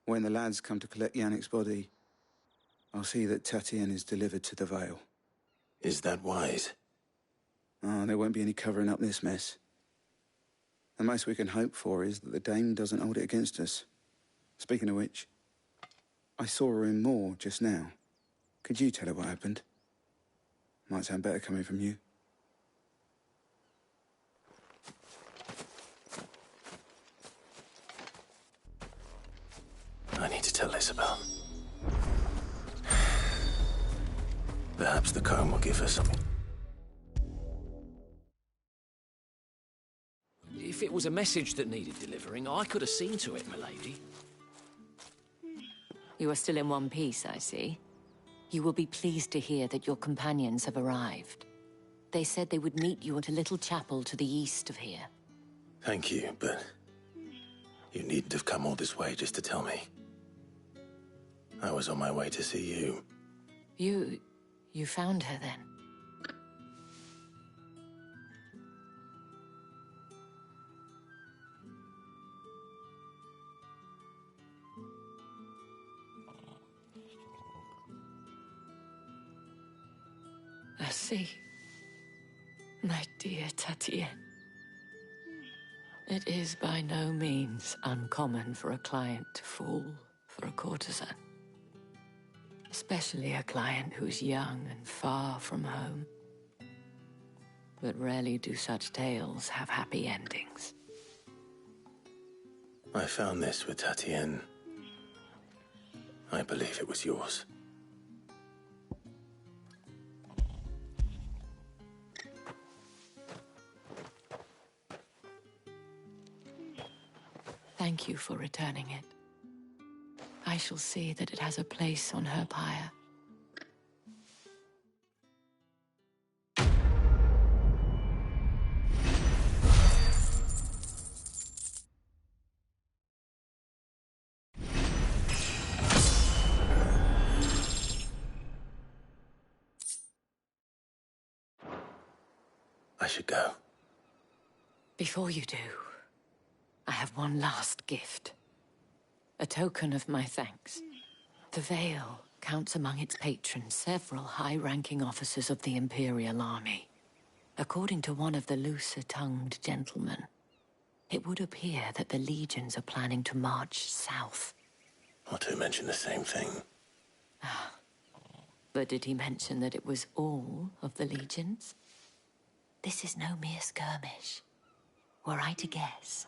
When the lads come to collect Yannick's body, I'll see that Tatienne is delivered to the Vale. Is that wise? Oh, there won't be any covering up this mess. The most we can hope for is that the dame doesn't hold it against us. Speaking of which, I saw her in Moor just now. Could you tell her what happened? Might sound better coming from you. I need to tell Isabel. Perhaps the comb will give her something. If it was a message that needed delivering, I could have seen to it, milady. You are still in one piece, I see. You will be pleased to hear that your companions have arrived. They said they would meet you at a little chapel to the east of here. Thank you, but you needn't have come all this way just to tell me. I was on my way to see you. You found her then? I see. My dear Tatienne. It is by no means uncommon for a client to fall for a courtesan. Especially a client who's young and far from home. But rarely do such tales have happy endings. I found this with Tatienne. I believe it was yours. Thank you for returning it. I shall see that it has a place on her pyre. I should go. Before you do, I have one last gift. A token of my thanks. The Vale counts among its patrons several high-ranking officers of the Imperial Army. According to one of the looser-tongued gentlemen, it would appear that the legions are planning to march south. Or to mention the same thing. But did he mention that it was all of the legions? This is no mere skirmish. Were I to guess,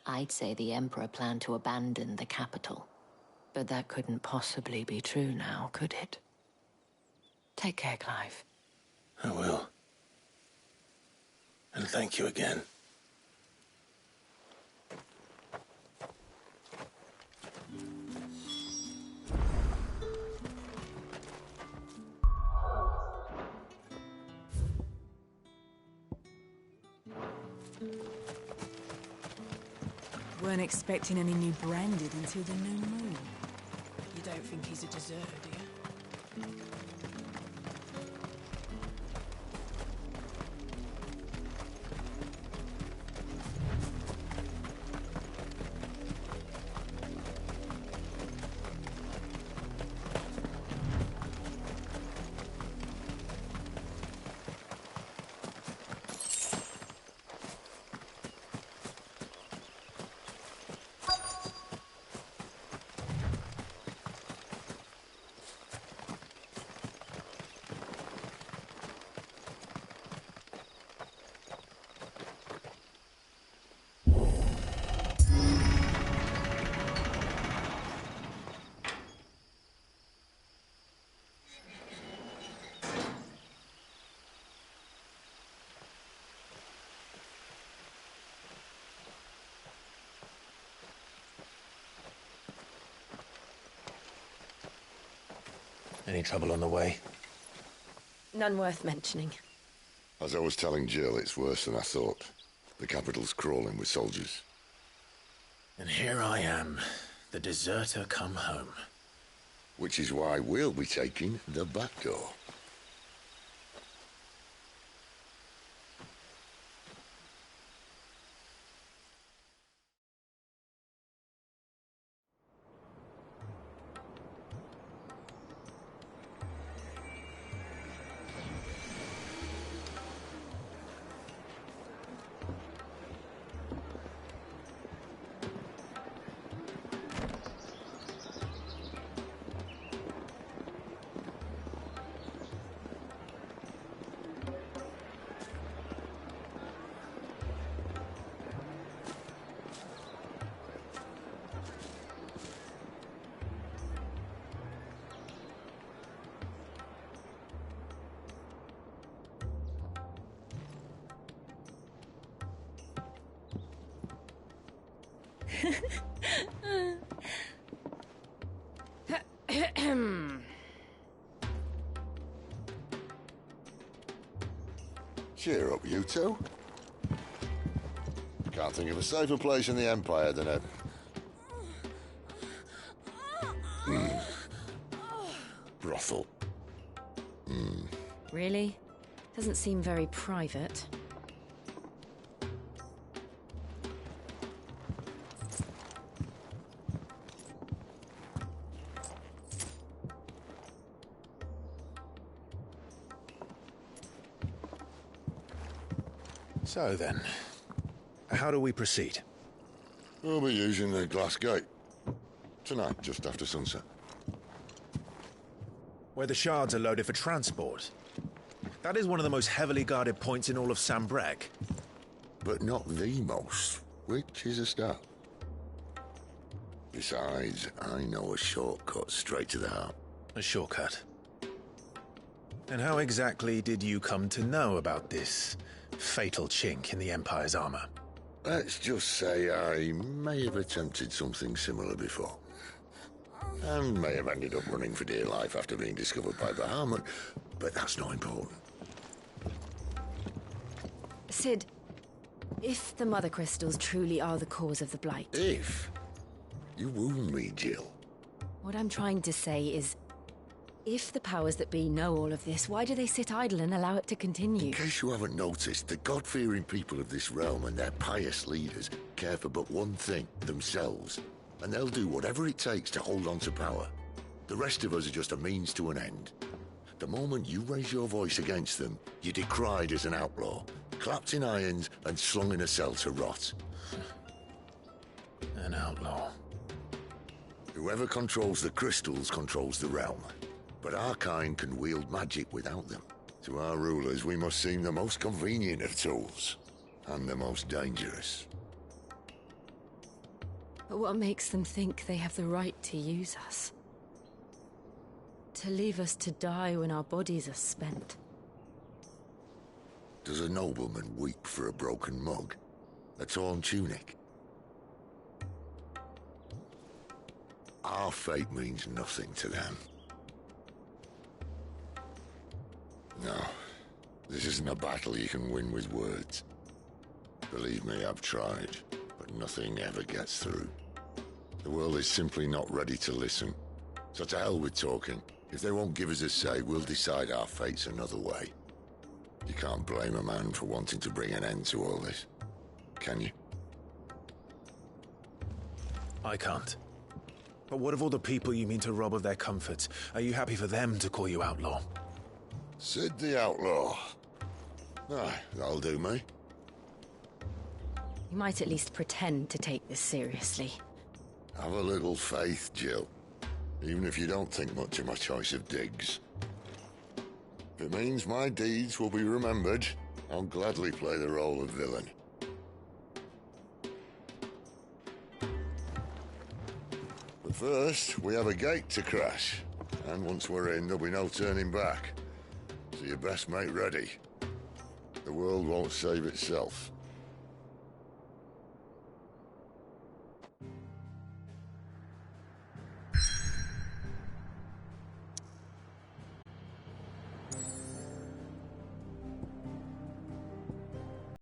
I'd say the Emperor planned to abandon the capital. But that couldn't possibly be true now, could it? Take care, Clive. I will. And thank you again. Weren't expecting any new branded until the new moon. You don't think he's a deserter, do you? Any trouble on the way? None worth mentioning. As I was telling Jill, it's worse than I thought. The capital's crawling with soldiers. And here I am, the deserter come home. Which is why we'll be taking the back door. Cheer up, you two. Can't think of a safer place in the Empire than a... brothel. Really? Doesn't seem very private. So then, how do we proceed? We'll be using the glass gate. Tonight, just after sunset. Where the shards are loaded for transport. That is one of the most heavily guarded points in all of Sambrec. But not the most, which is a start. Besides, I know a shortcut straight to the heart. A shortcut? And how exactly did you come to know about this fatal chink in the Empire's armor? Let's just say I may have attempted something similar before. And may have ended up running for dear life after being discovered by Bahamut, but that's not important. Sid, if the Mother Crystals truly are the cause of the Blight... If? You wound me, Jill. What I'm trying to say is, if the powers that be know all of this, why do they sit idle and allow it to continue? In case you haven't noticed, the God-fearing people of this realm and their pious leaders care for but one thing, themselves. And they'll do whatever it takes to hold on to power. The rest of us are just a means to an end. The moment you raise your voice against them, you're decried as an outlaw, clapped in irons and slung in a cell to rot. An outlaw. Whoever controls the crystals controls the realm. But our kind can wield magic without them. To our rulers, we must seem the most convenient of tools. And the most dangerous. But what makes them think they have the right to use us? To leave us to die when our bodies are spent? Does a nobleman weep for a broken mug? A torn tunic? Our fate means nothing to them. No, this isn't a battle you can win with words. Believe me, I've tried, but nothing ever gets through. The world is simply not ready to listen. So to hell with talking. If they won't give us a say, we'll decide our fates another way. You can't blame a man for wanting to bring an end to all this, can you? I can't. But what of all the people you mean to rob of their comforts? Are you happy for them to call you outlaw? Sid the Outlaw. Aye, that'll do me. You might at least pretend to take this seriously. Have a little faith, Jill. Even if you don't think much of my choice of digs. If it means my deeds will be remembered, I'll gladly play the role of villain. But first, we have a gate to crash. And once we're in, there'll be no turning back. So you best make ready. The world won't save itself.